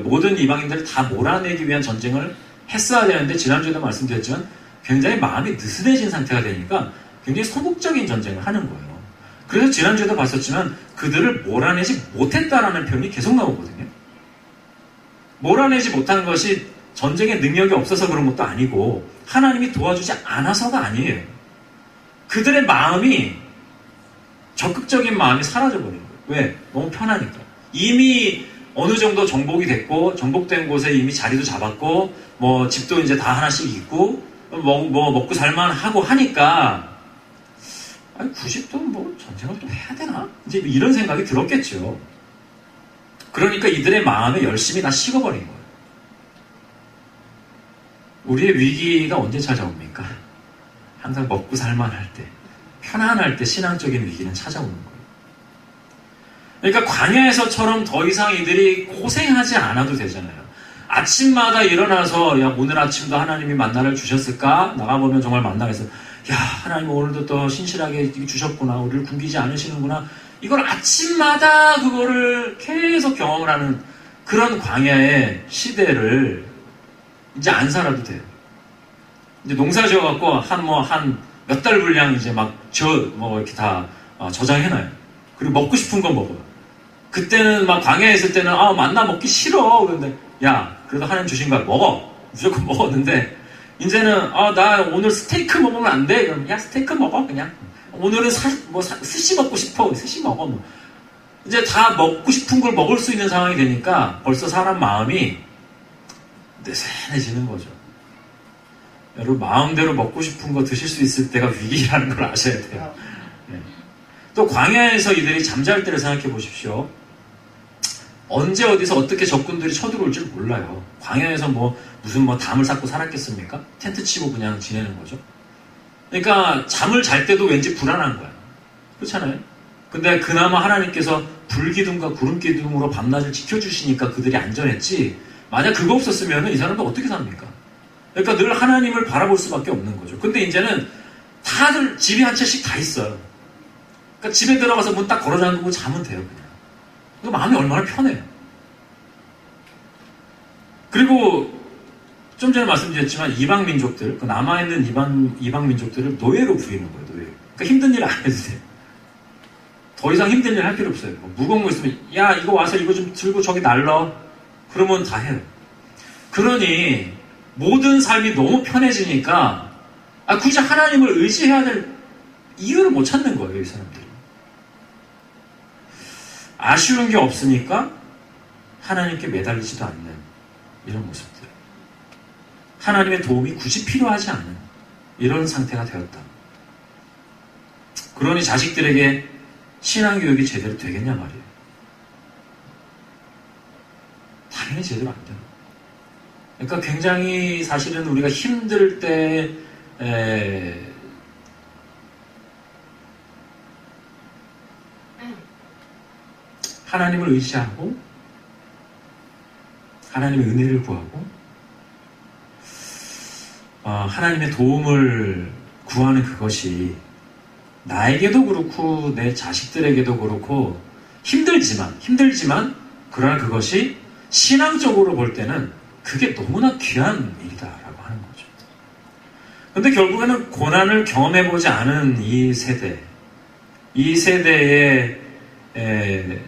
모든 이방인들을 다 몰아내기 위한 전쟁을 했어야 되는데 지난주에도 말씀드렸지만 굉장히 마음이 느슨해진 상태가 되니까 굉장히 소극적인 전쟁을 하는 거예요. 그래서 지난주에도 봤었지만 그들을 몰아내지 못했다라는 표현이 계속 나오거든요. 몰아내지 못한 것이 전쟁의 능력이 없어서 그런 것도 아니고 하나님이 도와주지 않아서가 아니에요. 그들의 마음이 적극적인 마음이 사라져버린 거예요. 왜? 너무 편하니까. 이미 어느 정도 정복이 됐고 정복된 곳에 이미 자리도 잡았고 집도 이제 다 하나씩 있고 먹고 살만하고 하니까 아니 굳이 또 전쟁을 또 해야 되나? 이제 이런 생각이 들었겠죠. 그러니까 이들의 마음에 열심히 다 식어버린 거예요. 우리의 위기가 언제 찾아옵니까? 항상 먹고 살만할 때, 편안할 때 신앙적인 위기는 찾아오는 거예요. 그러니까 광야에서처럼 더 이상 이들이 고생하지 않아도 되잖아요. 아침마다 일어나서 야 오늘 아침도 하나님이 만나를 주셨을까? 나가보면 정말 만나겠어. 야 하나님 오늘도 또 신실하게 주셨구나. 우리를 굶기지 않으시는구나. 이걸 아침마다 그거를 계속 경험을 하는 그런 광야의 시대를 이제 안 살아도 돼요. 이제 농사 지어갖고 한 몇 달 분량 이제 이렇게 다 저장해놔요. 그리고 먹고 싶은 거 먹어요. 그때는 광야에 있을 때는 만나 먹기 싫어. 그런데 야 그래도 하나님 주신 거 먹어. 무조건 먹었는데 이제는 나 오늘 스테이크 먹으면 안 돼. 그럼 야 스테이크 먹어 그냥. 오늘은 스시 먹고 싶어. 스시 먹어. 이제 다 먹고 싶은 걸 먹을 수 있는 상황이 되니까 벌써 사람 마음이 느슨해지는 거죠. 여러분 마음대로 먹고 싶은 거 드실 수 있을 때가 위기라는 걸 아셔야 돼요. 네. 또 광야에서 이들이 잠잘 때를 생각해 보십시오. 언제 어디서 어떻게 적군들이 쳐들어올지 몰라요. 광야에서 무슨 담을 쌓고 살았겠습니까? 텐트 치고 그냥 지내는 거죠. 그러니까 잠을 잘 때도 왠지 불안한 거야. 그렇잖아요. 근데 그나마 하나님께서 불기둥과 구름기둥으로 밤낮을 지켜주시니까 그들이 안전했지. 만약 그거 없었으면 이 사람도 어떻게 삽니까? 그러니까 늘 하나님을 바라볼 수밖에 없는 거죠. 근데 이제는 다들 집이 한 채씩 다 있어요. 그러니까 집에 들어가서 문 딱 걸어 잠그고 자면 돼요. 그냥. 그 마음이 얼마나 편해요. 그리고 좀 전에 말씀드렸지만 이방 민족들, 그 남아있는 이방 민족들을 노예로 부리는 거예요. 노예. 그러니까 힘든 일 안 해도 돼요. 더 이상 힘든 일 할 필요 없어요. 뭐 무거운 거 있으면 야 이거 와서 이거 좀 들고 저기 날러. 그러면 다 해요. 그러니 모든 삶이 너무 편해지니까 굳이 하나님을 의지해야 될 이유를 못 찾는 거예요. 이 사람들이. 아쉬운 게 없으니까 하나님께 매달리지도 않는 이런 모습들. 하나님의 도움이 굳이 필요하지 않은 이런 상태가 되었다. 그러니 자식들에게 신앙교육이 제대로 되겠냐 말이에요. 당연히 제대로 안 돼요. 그러니까 굉장히 사실은 우리가 힘들 때 하나님을 의지하고 하나님의 은혜를 구하고 하나님의 도움을 구하는 그것이 나에게도 그렇고 내 자식들에게도 그렇고 힘들지만 그러나 그것이 신앙적으로 볼 때는 그게 너무나 귀한 일이다라고 하는 거죠. 근데 결국에는 고난을 경험해보지 않은 이 세대의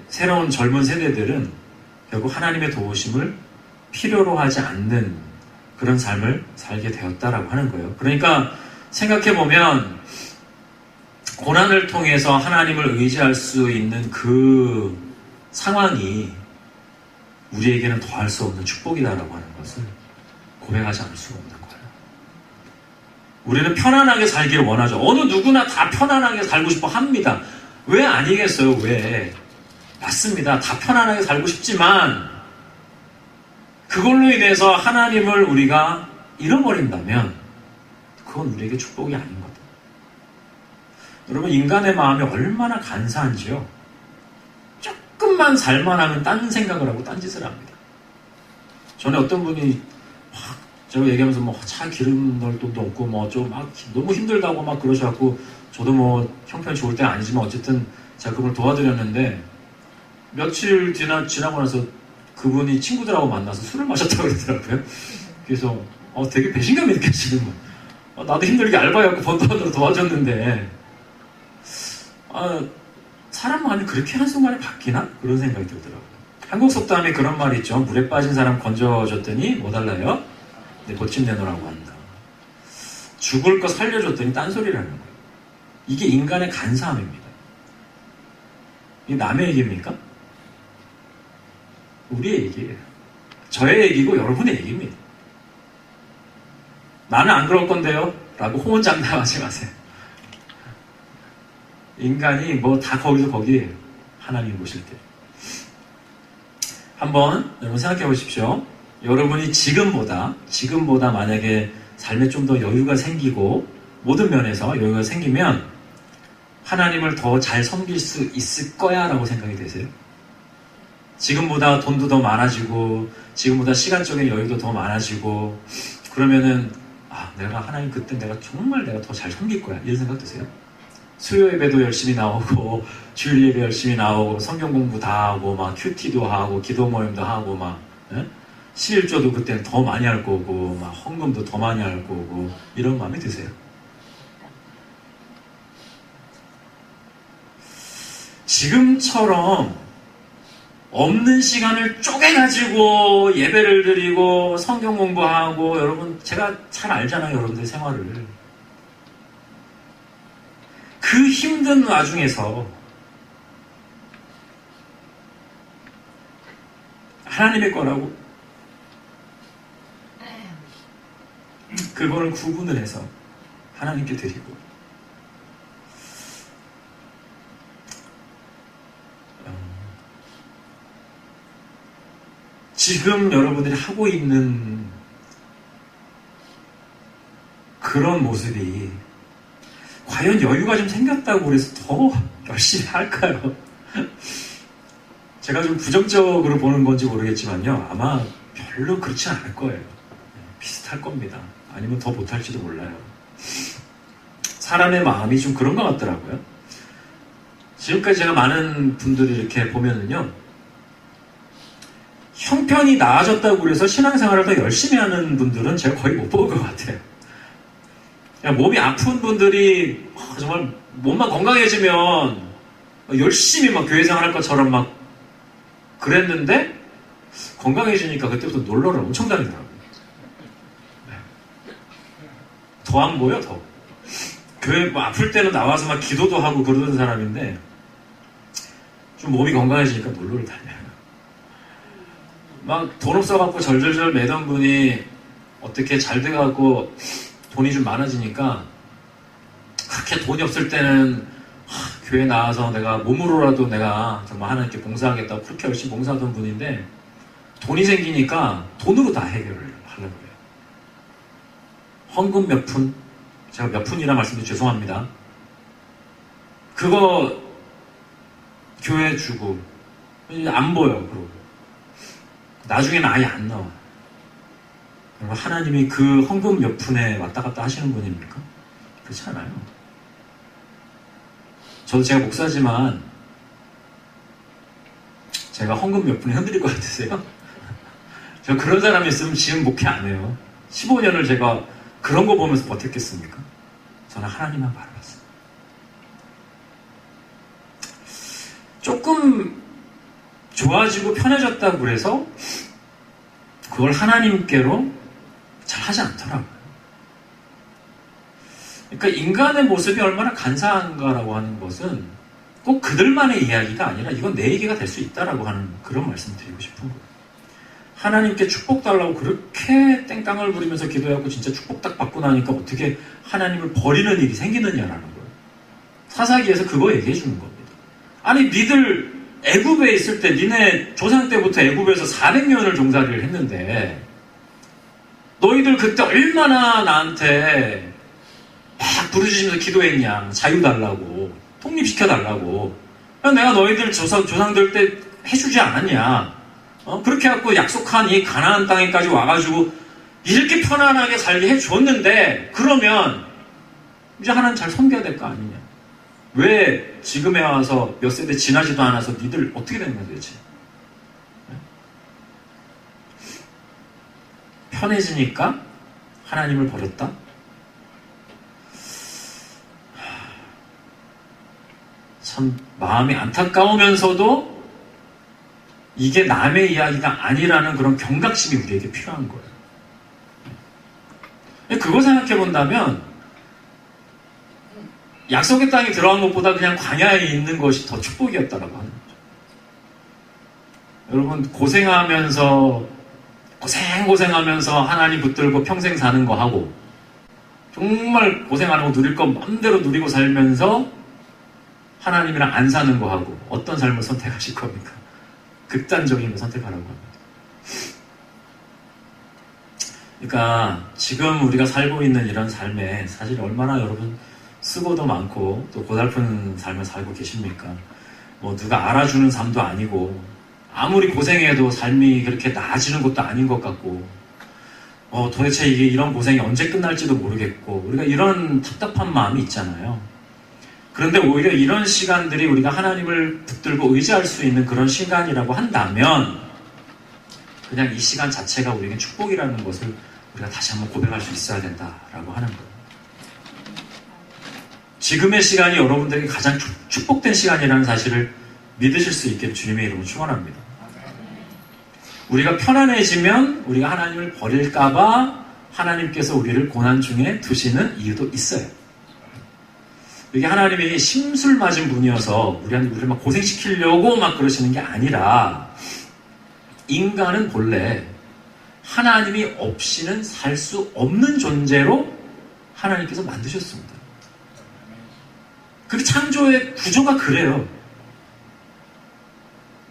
새로운 젊은 세대들은 결국 하나님의 도우심을 필요로 하지 않는 그런 삶을 살게 되었다라고 하는 거예요. 그러니까 생각해보면 고난을 통해서 하나님을 의지할 수 있는 그 상황이 우리에게는 더할 수 없는 축복이다라고 하는 것을 고백하지 않을 수가 없는 거예요. 우리는 편안하게 살기를 원하죠. 어느 누구나 다 편안하게 살고 싶어 합니다. 왜 아니겠어요? 왜? 맞습니다. 다 편안하게 살고 싶지만 그걸로 인해서 하나님을 우리가 잃어버린다면 그건 우리에게 축복이 아닌 거다. 여러분, 인간의 마음이 얼마나 간사한지요. 조금만 살만하면 딴 생각을 하고 딴 짓을 합니다. 전에 어떤 분이 제가 얘기하면서 차 기름 넣을 돈도 없고 좀 너무 힘들다고 막 그러셔갖고 저도 형편이 좋을 때 아니지만 어쨌든 제가 그걸 도와드렸는데 며칠 지나고 나서 그분이 친구들하고 만나서 술을 마셨다고 그러더라고요. 그래서 되게 배신감이 느껴지는 거예요. 나도 힘들게 알바해갖고 번 돈으로 도와줬는데 사람 마음이 그렇게 한순간에 바뀌나? 그런 생각이 들더라고요. 한국 속담에 그런 말이 있죠. 물에 빠진 사람 건져줬더니 뭐 달라요? 내 고침 내놓으라고 한다. 죽을 거 살려줬더니 딴소리라는 거예요. 이게 인간의 간사함입니다. 이게 남의 얘기입니까? 우리의 얘기예요. 저의 얘기고 여러분의 얘기입니다. 나는 안 그럴 건데요? 라고 호언장담하지 마세요. 인간이 다 거기서 거기에요. 하나님 보실 때. 한번 여러분 생각해 보십시오. 여러분이 지금보다 만약에 삶에 좀 더 여유가 생기고 모든 면에서 여유가 생기면 하나님을 더 잘 섬길 수 있을 거야 라고 생각이 되세요? 지금보다 돈도 더 많아지고 지금보다 시간적인 여유도 더 많아지고 그러면은 내가 하나님 그때 내가 정말 내가 더 잘 섬길 거야 이런 생각 드세요? 수요 예배도 열심히 나오고 주일 예배 열심히 나오고 성경 공부 다 하고 큐티도 하고 기도 모임도 하고 11조도 그때는 더 많이 할 거고 헌금도 더 많이 할 거고 이런 마음이 드세요? 지금처럼 없는 시간을 쪼개가지고 예배를 드리고 성경 공부하고 여러분 제가 잘 알잖아요. 여러분들 생활을. 그 힘든 와중에서 하나님의 거라고 그거를 구분을 해서 하나님께 드리고 지금 여러분들이 하고 있는 그런 모습이 과연 여유가 좀 생겼다고 그래서 더 열심히 할까요? 제가 좀 부정적으로 보는 건지 모르겠지만요. 아마 별로 그렇지 않을 거예요. 비슷할 겁니다. 아니면 더 못할지도 몰라요. 사람의 마음이 좀 그런 것 같더라고요. 지금까지 제가 많은 분들이 이렇게 보면은요. 형편이 나아졌다고 그래서 신앙생활을 더 열심히 하는 분들은 제가 거의 못 본 것 같아요. 그냥 몸이 아픈 분들이 정말 몸만 건강해지면 열심히 막 교회 생활할 것처럼 막 그랬는데 건강해지니까 그때부터 놀러를 엄청 다니더라고요. 더 안 보여, 더. 교회 뭐 아플 때는 나와서 막 기도도 하고 그러던 사람인데 좀 몸이 건강해지니까 놀러를 다녀요. 막 돈 없어갖고 절절절 매던 분이 어떻게 잘 돼갖고 돈이 좀 많아지니까 그렇게 돈이 없을 때는 교회 나와서 내가 몸으로라도 내가 정말 하나님께 봉사하겠다고 그렇게 열심히 봉사하던 분인데 돈이 생기니까 돈으로 다 해결을 하려고 그래요. 헌금 몇 푼, 제가 몇 푼이라 말씀드려 죄송합니다. 그거 교회 주고 안 보여. 그러고 나중에는 아예 안 나와. 그럼 하나님이 그 헌금 몇 푼에 왔다 갔다 하시는 분입니까? 그렇지 않아요. 저도 제가 목사지만 제가 헌금 몇 푼에 흔들릴 것 같으세요? 저 그런 사람이 있으면 지금 목회 안 해요. 15년을 제가 그런 거 보면서 버텼겠습니까? 저는 하나님만 바라봤어요. 조금 좋아지고 편해졌다고 그래서 그걸 하나님께로 잘 하지 않더라고요. 그러니까 인간의 모습이 얼마나 간사한가라고 하는 것은 꼭 그들만의 이야기가 아니라 이건 내 얘기가 될 수 있다라고 하는 그런 말씀 드리고 싶은 거예요. 하나님께 축복 달라고 그렇게 땡깡을 부리면서 기도하고 진짜 축복 딱 받고 나니까 어떻게 하나님을 버리는 일이 생기느냐라는 거예요. 사사기에서 그거 얘기해 주는 겁니다. 아니 니들 애굽에 있을 때 니네 조상 때부터 애굽에서 400년을 종살이를 했는데 너희들 그때 얼마나 나한테 막 부르짖으면서 기도했냐. 자유 달라고 독립시켜 달라고 내가 너희들 조상들 때 해주지 않았냐. 그렇게 해갖고 약속한 이 가나안 땅에까지 와가지고 이렇게 편안하게 살게 해줬는데 그러면 이제 하나님 잘 섬겨야 될 거 아니냐. 왜 지금에 와서 몇 세대 지나지도 않아서 니들 어떻게 된 거야 도대체. 편해지니까 하나님을 버렸다? 참 마음이 안타까우면서도 이게 남의 이야기가 아니라는 그런 경각심이 우리에게 필요한 거예요. 그거 생각해 본다면 약속의 땅에 들어간 것보다 그냥 광야에 있는 것이 더 축복이었다라고 하는 거죠. 여러분 고생하면서 하나님 붙들고 평생 사는 거 하고 정말 고생 안 하고 누릴 거 마음대로 누리고 살면서 하나님이랑 안 사는 거 하고 어떤 삶을 선택하실 겁니까? 극단적인 걸 선택하라고 합니다. 그러니까 지금 우리가 살고 있는 이런 삶에 사실 얼마나 여러분 수고도 많고 또 고달픈 삶을 살고 계십니까? 뭐 누가 알아주는 삶도 아니고 아무리 고생해도 삶이 그렇게 나아지는 것도 아닌 것 같고 도대체 이게 이런 고생이 언제 끝날지도 모르겠고 우리가 이런 답답한 마음이 있잖아요. 그런데 오히려 이런 시간들이 우리가 하나님을 붙들고 의지할 수 있는 그런 시간이라고 한다면 그냥 이 시간 자체가 우리에게 축복이라는 것을 우리가 다시 한번 고백할 수 있어야 된다라고 하는 거예요. 지금의 시간이 여러분들에게 가장 축복된 시간이라는 사실을 믿으실 수 있게 주님의 이름으로 축원합니다. 우리가 편안해지면 우리가 하나님을 버릴까봐 하나님께서 우리를 고난 중에 두시는 이유도 있어요. 이게 하나님이 심술 맞은 분이어서 우리를 막 고생시키려고 막 그러시는 게 아니라 인간은 본래 하나님이 없이는 살 수 없는 존재로 하나님께서 만드셨습니다. 그 창조의 구조가 그래요.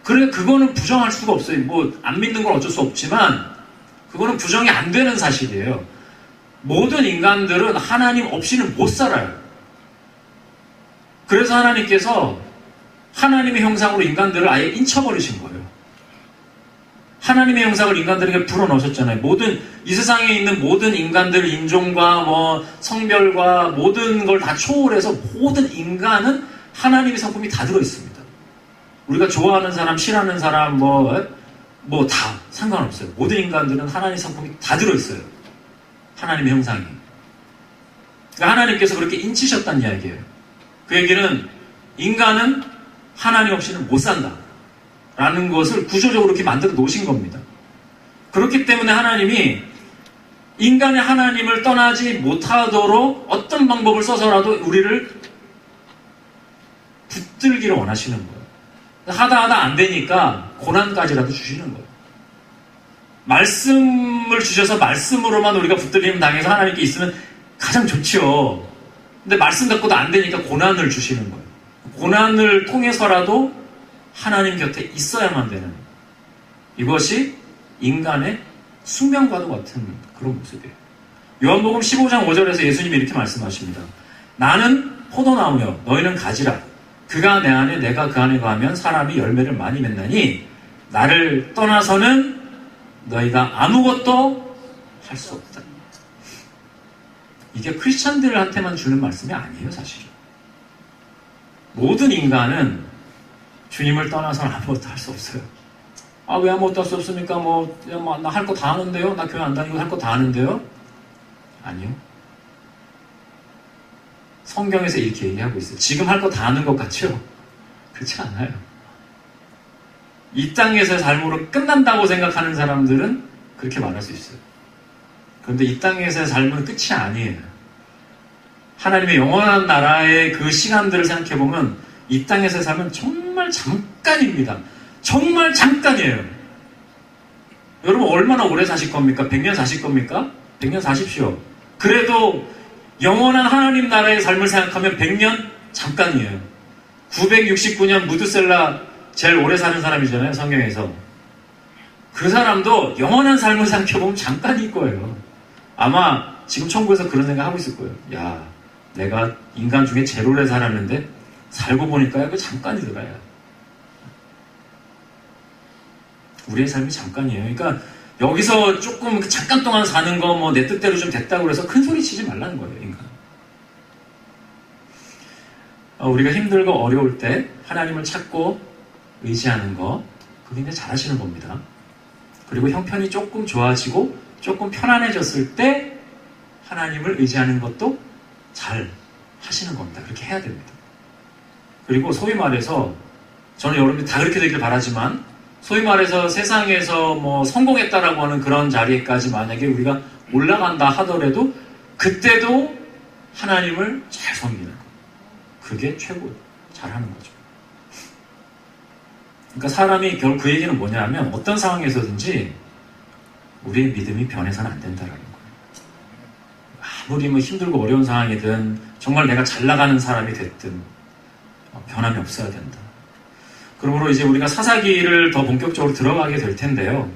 그래, 그거는 부정할 수가 없어요. 뭐, 안 믿는 건 어쩔 수 없지만, 그거는 부정이 안 되는 사실이에요. 모든 인간들은 하나님 없이는 못 살아요. 그래서 하나님께서 하나님의 형상으로 인간들을 아예 인쳐버리신 거예요. 하나님의 형상을 인간들에게 불어넣으셨잖아요. 이 세상에 있는 모든 인간들, 인종과 성별과 모든 걸 다 초월해서 모든 인간은 하나님의 성품이 다 들어있습니다. 우리가 좋아하는 사람, 싫어하는 사람, 뭐 다 상관없어요. 모든 인간들은 하나님 성품이 다 들어있어요. 하나님의 형상이. 그러니까 하나님께서 그렇게 인치셨다는 이야기예요. 그 얘기는 인간은 하나님 없이는 못 산다 라는 것을 구조적으로 이렇게 만들어 놓으신 겁니다. 그렇기 때문에 하나님이 인간의 하나님을 떠나지 못하도록 어떤 방법을 써서라도 우리를 붙들기를 원하시는 거예요. 하다 안 되니까 고난까지라도 주시는 거예요. 말씀을 주셔서 말씀으로만 우리가 붙들림 당해서 하나님께 있으면 가장 좋죠. 근데 말씀 갖고도 안 되니까 고난을 주시는 거예요. 고난을 통해서라도 하나님 곁에 있어야만 되는, 이것이 인간의 숙명과도 같은 그런 모습이에요. 요한복음 15장 5절에서 예수님이 이렇게 말씀하십니다. 나는 포도나무여 너희는 가지라. 그가 내 안에 내가 그 안에 거하면 사람이 열매를 많이 맺나니 나를 떠나서는 너희가 아무것도 할 수 없다. 이게 크리스찬들한테만 주는 말씀이 아니에요, 사실은. 모든 인간은 주님을 떠나서는 아무것도 할 수 없어요. 아, 왜 아무것도 할 수 없습니까? 나 할 거 다 하는데요? 나 교회 안 다니고 할 거 다 하는데요? 아니요. 성경에서 이렇게 얘기하고 있어요. 지금 할 거 다 하는 것 같죠? 그렇지 않아요. 이 땅에서의 삶으로 끝난다고 생각하는 사람들은 그렇게 말할 수 있어요. 그런데 이 땅에서의 삶은 끝이 아니에요. 하나님의 영원한 나라의 그 시간들을 생각해보면 이 땅에서의 삶은 정말 잠깐입니다. 정말 잠깐이에요. 여러분 얼마나 오래 사실 겁니까? 100년 사실 겁니까? 100년 사십시오. 그래도 영원한 하나님 나라의 삶을 생각하면 100년 잠깐이에요. 969년 무드셀라 제일 오래 사는 사람이잖아요, 성경에서. 그 사람도 영원한 삶을 생각해보면 잠깐일 거예요. 아마 지금 천국에서 그런 생각 하고 있을 거예요. 야, 내가 인간 중에 제일 오래 살았는데 살고 보니까 그 잠깐이더라. 야. 우리의 삶이 잠깐이에요. 그러니까 여기서 조금 잠깐 동안 사는 거 뭐 내 뜻대로 좀 됐다고 해서 큰 소리 치지 말라는 거예요, 인간. 우리가 힘들고 어려울 때 하나님을 찾고 의지하는 거, 그게 굉장히 잘하시는 겁니다. 그리고 형편이 조금 좋아지고 조금 편안해졌을 때 하나님을 의지하는 것도 잘 하시는 겁니다. 그렇게 해야 됩니다. 그리고 소위 말해서 저는 여러분들이 다 그렇게 되길 바라지만 소위 말해서 세상에서 뭐 성공했다라고 하는 그런 자리에까지 만약에 우리가 올라간다 하더라도 그때도 하나님을 잘 섬기는 거. 그게 최고 잘하는 거죠. 그러니까 사람이 결국 그 얘기는 뭐냐면 어떤 상황에서든지 우리의 믿음이 변해서는 안 된다라는 거예요. 아무리 뭐 힘들고 어려운 상황이든 정말 내가 잘 나가는 사람이 됐든 변함이 없어야 된다. 그러므로 이제 우리가 사사기를 더 본격적으로 들어가게 될 텐데요.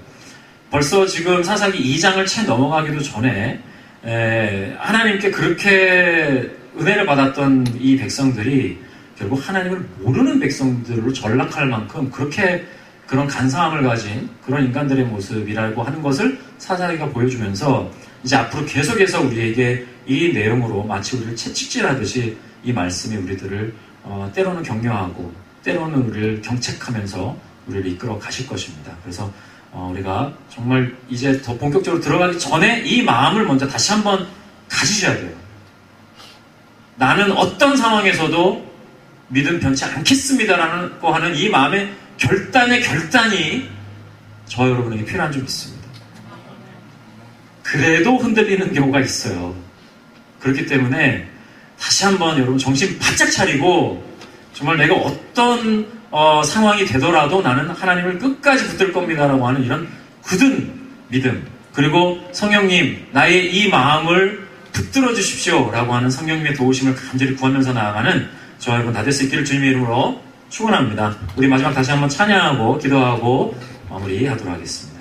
벌써 지금 사사기 2장을 채 넘어가기도 전에 하나님께 그렇게 은혜를 받았던 이 백성들이 결국 하나님을 모르는 백성들로 전락할 만큼 그렇게 그런 간사함을 가진 그런 인간들의 모습이라고 하는 것을 사사기가 보여주면서 이제 앞으로 계속해서 우리에게 이 내용으로 마치 우리를 채찍질하듯이 이 말씀이 우리들을 때로는 격려하고 때로는 우리를 경책하면서 우리를 이끌어 가실 것입니다. 그래서 우리가 정말 이제 더 본격적으로 들어가기 전에 이 마음을 먼저 다시 한번 가지셔야 돼요. 나는 어떤 상황에서도 믿음 변치 않겠습니다라는 거 하는 이 마음의 결단이 저 여러분에게 필요한 줄 믿습니다. 그래도 흔들리는 경우가 있어요. 그렇기 때문에 다시 한번 여러분 정신 바짝 차리고 정말 내가 어떤 상황이 되더라도 나는 하나님을 끝까지 붙들 겁니다라고 하는 이런 굳은 믿음, 그리고 성령님 나의 이 마음을 붙들어 주십시오 라고 하는 성령님의 도우심을 간절히 구하면서 나아가는 저와 여러분 다 될 수 있기를 주님의 이름으로 축원합니다. 우리 마지막 다시 한번 찬양하고 기도하고 마무리하도록 하겠습니다.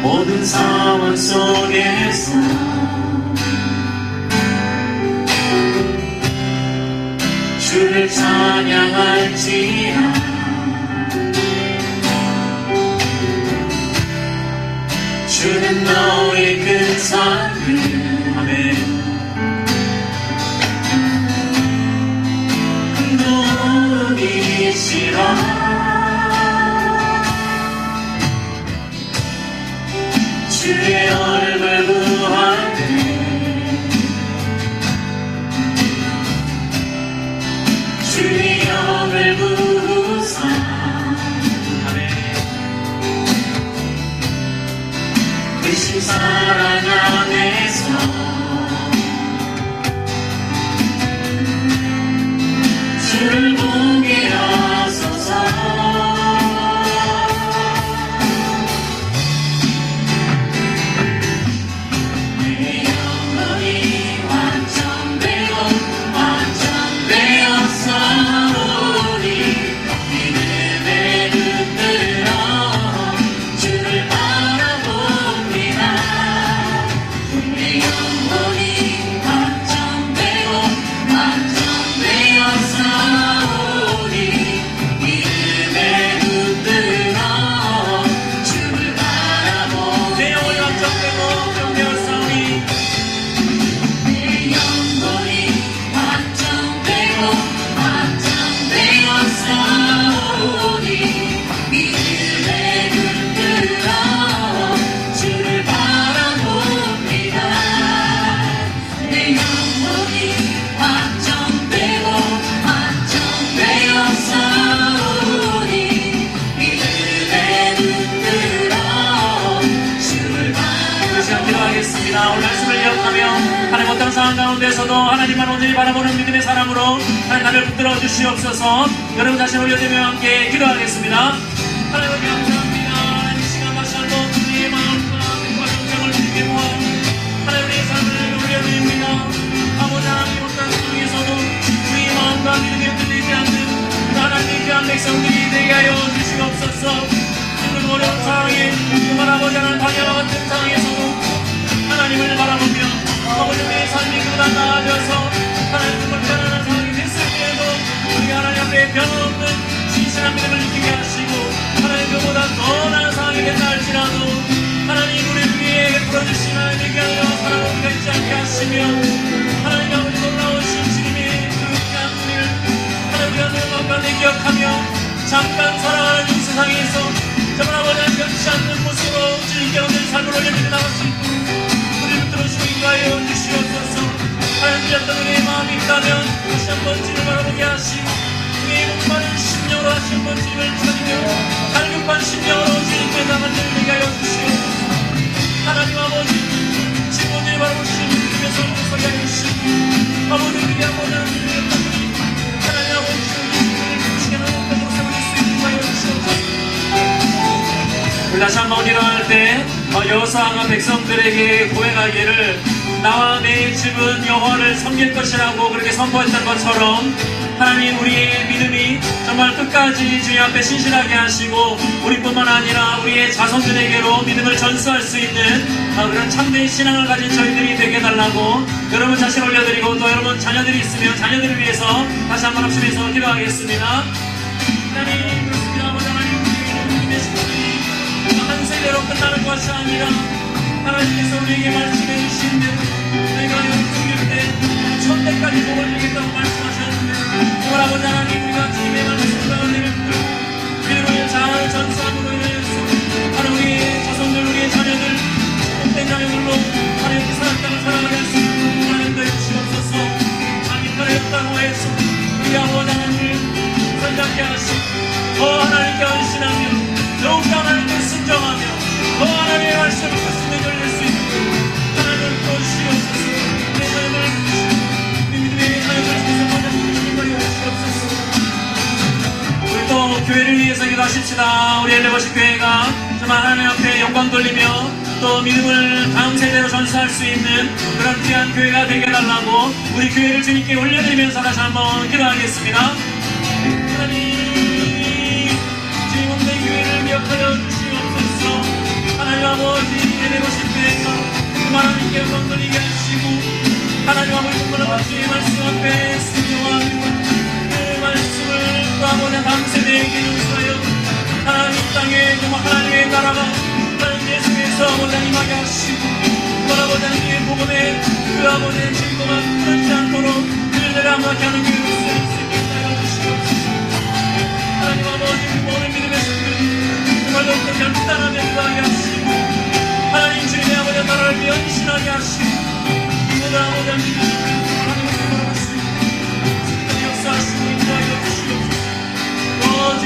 모든 상황 속에서 주를 찬양할지라 너의 큰 사랑 아멘. 눈이 싫어 주의 얼굴 구할 때 주의 영을 부으사 그 사랑 안에서 주를 보게 하소서 내 영혼이 완전되고 완전되어서 우리 믿음에 붙들어 주를 바라봅니다 내 영혼이 완전되고 완전되어서 우리 믿음에 붙들어 주를 바라봅니다 내 영혼이 완전되고 경배하사오니 내 영혼이 완전되고 완전되어서 우리 믿음에 붙들어 주를 바라봅니다 내 영혼이 완전되고 완전되어서 우리 믿음에 붙들어 주를 그 시간 기도하겠습니다. 오늘 말씀을 기억하며 하나님 어떤 상황 가운데서도 하나님만 온전히 바라보는 믿음의 사람으로 하나님 나를 붙들어 주시옵소서. 여러분 자신 올려드리며 함께 기도하겠습니다. 하나님 감사합니다. 하나님 이 시간 다시 한번 우리의 마음과 뜻과 정성을 주님께 모아 하나님 우리의 삶을 올려드립니다. 아버지 하나님 어떤 상황에서도 우리의 마음과 믿음이 흔들리지 않는 하나님의 귀한 백성들이 되게 하여 주시옵소서. 지금 어려운 상황에 정말 아버지 하나님 방해와 같은 상황에서도 하나님을 바라보며 아버지의 삶이 그보다 나아져서 하나님 정말 편안한 상황이 됐을 때에도 우리 하나님 앞에 변함없는 신실한 믿음을 느끼게 하시고 하나님 그보다 더 나은 상황이 된다 할지라도 하나님 우리 위에 풀어주신 하나님의 귀한 사랑을 우리가 잊지 않게 하시며 하나님 아버지 놀라우신 주님의 그 귀한 은혜를 하나님 우리가 마음가운데 기억하며 잠깐 살아가는 이 세상에서 정말 아버지 하나님 변치 않는 모습으로 주님께 오늘 삶을 올려드려 나갈 수 있도록 우리를 들어주시고 인도하여 주시옵소서. 하나님 주셨던 우리의 마음이 있다면 다시 한번 주님을 바라보게 하시고 우리의 목마른 심령으로 다시 한번 주님을 찾으며 갈급한 심령으로 주님께 나갈 때 되게 하여 주시옵소서. 하나님 아버지 지금 오늘 바라보시는 믿음의 삶을 서게 하여 주시고 아버지 우리에게 아버지 하나님 아버지 주님을 부시게 하는 것으로 세워질 수 있게 하여 주시옵소서. 우리 다시 한번 기도할 때 여호수아가 백성들에게 고행하기를 나와 내 집은 여호와를 섬길 것이라고 그렇게 선포했던 것처럼 하나님 우리의 믿음이 정말 끝까지 주님 앞에 신실하게 하시고 우리뿐만 아니라 우리의 자손들에게로 믿음을 전수할 수 있는 그런 참된 신앙을 가진 저희들이 되게 해달라고 여러분 자신 올려드리고 또 여러분 자녀들이 있으면 자녀들을 위해서 다시 한번 합심해서 기도하겠습니다. 하나님 그렇습니다. 아버지 하나님 우리의 식구들이 한 세대로 끝나는 것이 아니라 하나님께서 우리에게 말씀해 주신 대로 우리가 영성일 때 천대까지 복을 주겠다고 말씀하셨는데 정말 아버지 하나님 우리가 주님의 말씀을 가운데 뵙고 그리고 잘 전수함으로 인하여서 하나님 우리의 자손들 우리의 자녀들 복된 자녀들로 하나님께 사랑 땅을 살아가게 할 수 있는 하나님 되어 주시옵소서. 하나님 편하였다고 해서 우리 아버지 하나님을 선잡게 하시고 더 하나님께 헌신하며 더욱더 하나님께 순종하며 더 하나님의 말씀을 가슴에 걸릴 수 있는 하나님을 도우시옵소서. 내 삶을 내 믿음의 삶을 통해서 번역하시는 거리 주시옵소서. 우리 또 교회를 위해서 기도하십시다. 우리 엘레버시 교회가 정말 하나님 앞에 영광 돌리며 또 믿음을 다음 세대로 전수할 수 있는 그런 귀한 교회가 되게 해달라고 우리 교회를 주님께 올려드리면서 다시 한번 기도하겠습니다. 하나님 주님 내 교회를 기억하여 주시옵소서. 하나님 아버지 엘레버시 교회가 하나님께 영광 돌리게 하시고 하나님 아버지 정말 주의 말씀 앞에 순종하며 그 말씀을 또 아버지 다음 세대에게 전수하여 하나님 땅에 정말 하나님의 나라가 하나님 예수의 주께서 아버지 하나님 임하게 하시고 또 아버지 하나님의 복음에 그 아버지의 진도가 끊지 않도록 그들을 함께 하는 교회로 쓰일 수 있게 하여 주시옵소서. 하나님 아버지 모든 믿음의 손들 정말 더욱더 결단하며 기도하게 하시고 하나님 주님의 아버지 나라를 변신하게 하시고 모든 아버지 하나님을 돌아갈 수 있게 역사하시고 인도하여 주시옵소서. 오직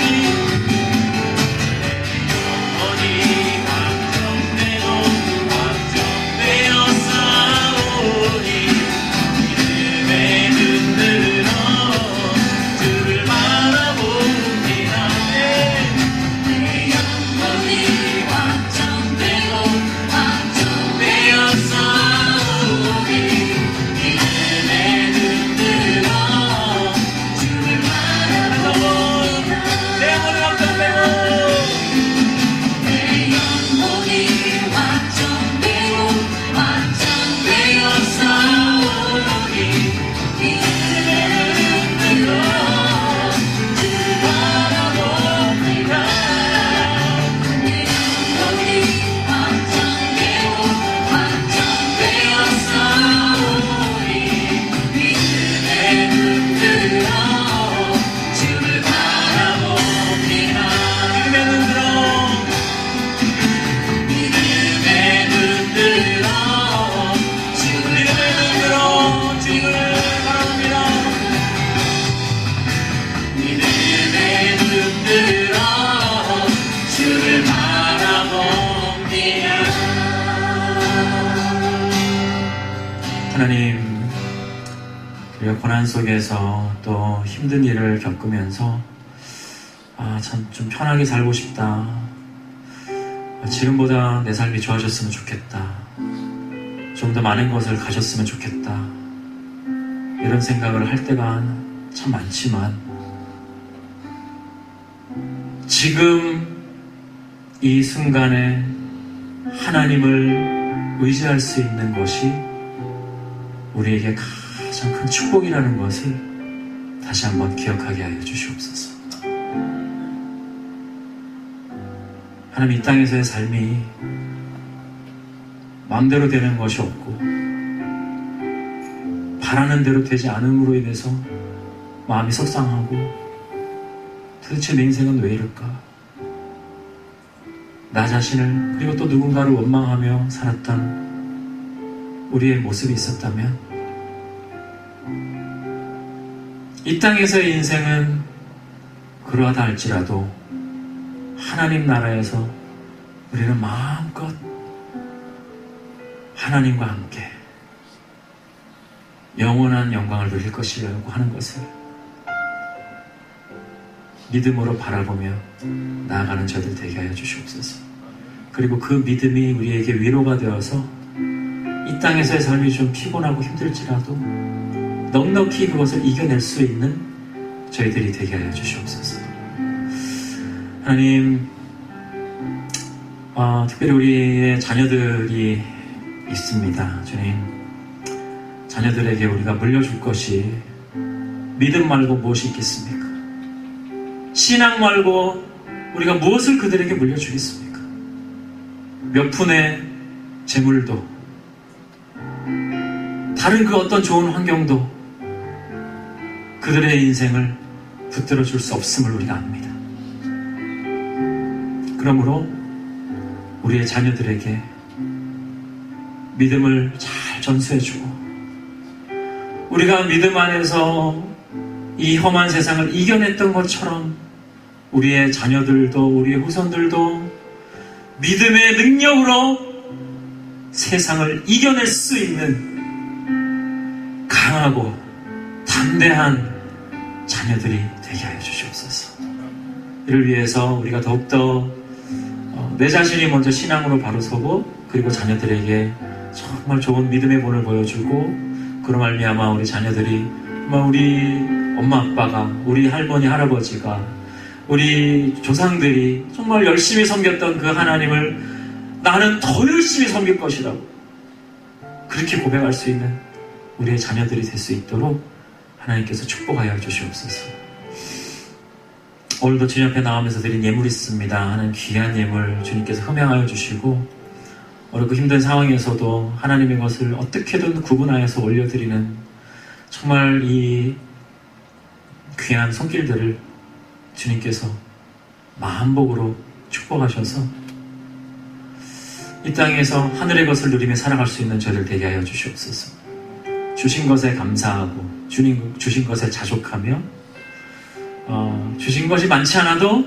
하나님, 우리가 고난 속에서 또 힘든 일을 겪으면서 참 좀 편하게 살고 싶다. 지금보다 내 삶이 좋아졌으면 좋겠다. 좀 더 많은 것을 가졌으면 좋겠다. 이런 생각을 할 때가 참 많지만 지금 이 순간에 하나님을 의지할 수 있는 것이 우리에게 가장 큰 축복이라는 것을 다시 한번 기억하게 하여 주시옵소서. 하나님, 이 땅에서의 삶이 마음대로 되는 것이 없고 바라는 대로 되지 않음으로 인해서 마음이 속상하고 도대체 내 인생은 왜 이럴까? 나 자신을 그리고 또 누군가를 원망하며 살았던 우리의 모습이 있었다면 이 땅에서의 인생은 그러하다 할지라도 하나님 나라에서 우리는 마음껏 하나님과 함께 영원한 영광을 누릴 것이라고 하는 것을 믿음으로 바라보며 나아가는 저들 되게 하여 주시옵소서. 그리고 그 믿음이 우리에게 위로가 되어서 이 땅에서의 삶이 좀 피곤하고 힘들지라도 넉넉히 그것을 이겨낼 수 있는 저희들이 되게 하여 주시옵소서. 하나님, 특별히 우리의 자녀들이 있습니다. 주님, 자녀들에게 우리가 물려줄 것이 믿음 말고 무엇이 있겠습니까? 신앙 말고 우리가 무엇을 그들에게 물려주겠습니까? 몇 푼의 재물도 다른 그 어떤 좋은 환경도 그들의 인생을 붙들어 줄 수 없음을 우리가 압니다. 그러므로 우리의 자녀들에게 믿음을 잘 전수해주고 우리가 믿음 안에서 이 험한 세상을 이겨냈던 것처럼 우리의 자녀들도 우리의 후손들도 믿음의 능력으로 세상을 이겨낼 수 있는 강하고 담대한 자녀들이 되게 하여 주시옵소서. 이를 위해서 우리가 더욱더 내 자신이 먼저 신앙으로 바로 서고 그리고 자녀들에게 정말 좋은 믿음의 본을 보여주고 그로 말미암아 우리 자녀들이 우리 엄마 아빠가 우리 할머니 할아버지가 우리 조상들이 정말 열심히 섬겼던 그 하나님을 나는 더 열심히 섬길 것이라고 그렇게 고백할 수 있는 우리의 자녀들이 될 수 있도록 하나님께서 축복하여 주시옵소서. 오늘도 주님 앞에 나오면서 드린 예물이 있습니다. 하나님 귀한 예물 주님께서 흠양하여 주시고 어렵고 힘든 상황에서도 하나님의 것을 어떻게든 구분하여서 올려드리는 정말 이 귀한 손길들을 주님께서 마음복으로 축복하셔서 이 땅에서 하늘의 것을 누리며 살아갈 수 있는 저를 되게 하여 주시옵소서. 주신 것에 감사하고 주신 것에 자족하며 주신 것이 많지 않아도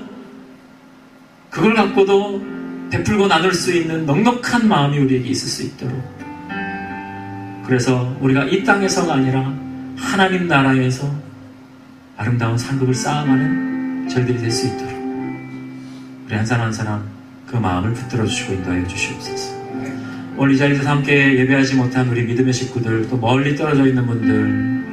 그걸 갖고도 베풀고 나눌 수 있는 넉넉한 마음이 우리에게 있을 수 있도록, 그래서 우리가 이 땅에서가 아니라 하나님 나라에서 아름다운 상급을 쌓아가는 저희들이 될 수 있도록 우리 한 사람 한 사람 그 마음을 붙들어 주시고 인도하여 주시옵소서. 오늘 이 자리에서 함께 예배하지 못한 우리 믿음의 식구들, 또 멀리 떨어져 있는 분들,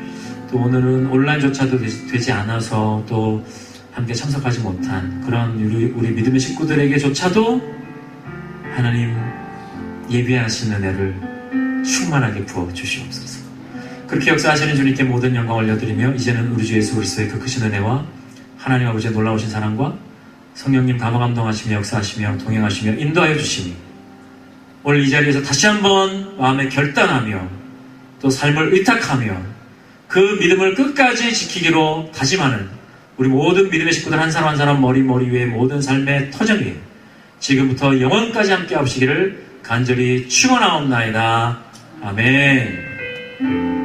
또 오늘은 온라인조차도 되지 않아서 또 함께 참석하지 못한 그런 우리 믿음의 식구들에게조차도 하나님 예배하시는 은혜를 충만하게 부어 주시옵소서. 그렇게 역사하시는 주님께 모든 영광 올려드리며, 이제는 우리 주 예수 그리스도의 그 크신 은혜와 하나님 아버지의 놀라우신 사랑과 성령님 감화감동하시며 역사하시며 동행하시며 인도하여 주시니, 오늘 이 자리에서 다시 한번 마음에 결단하며 또 삶을 의탁하며 그 믿음을 끝까지 지키기로 다짐하는 우리 모든 믿음의 식구들 한 사람 한 사람 머리 위에 모든 삶의 터전 위에 지금부터 영원까지 함께 하시기를 간절히 축원하옵나이다. 아멘.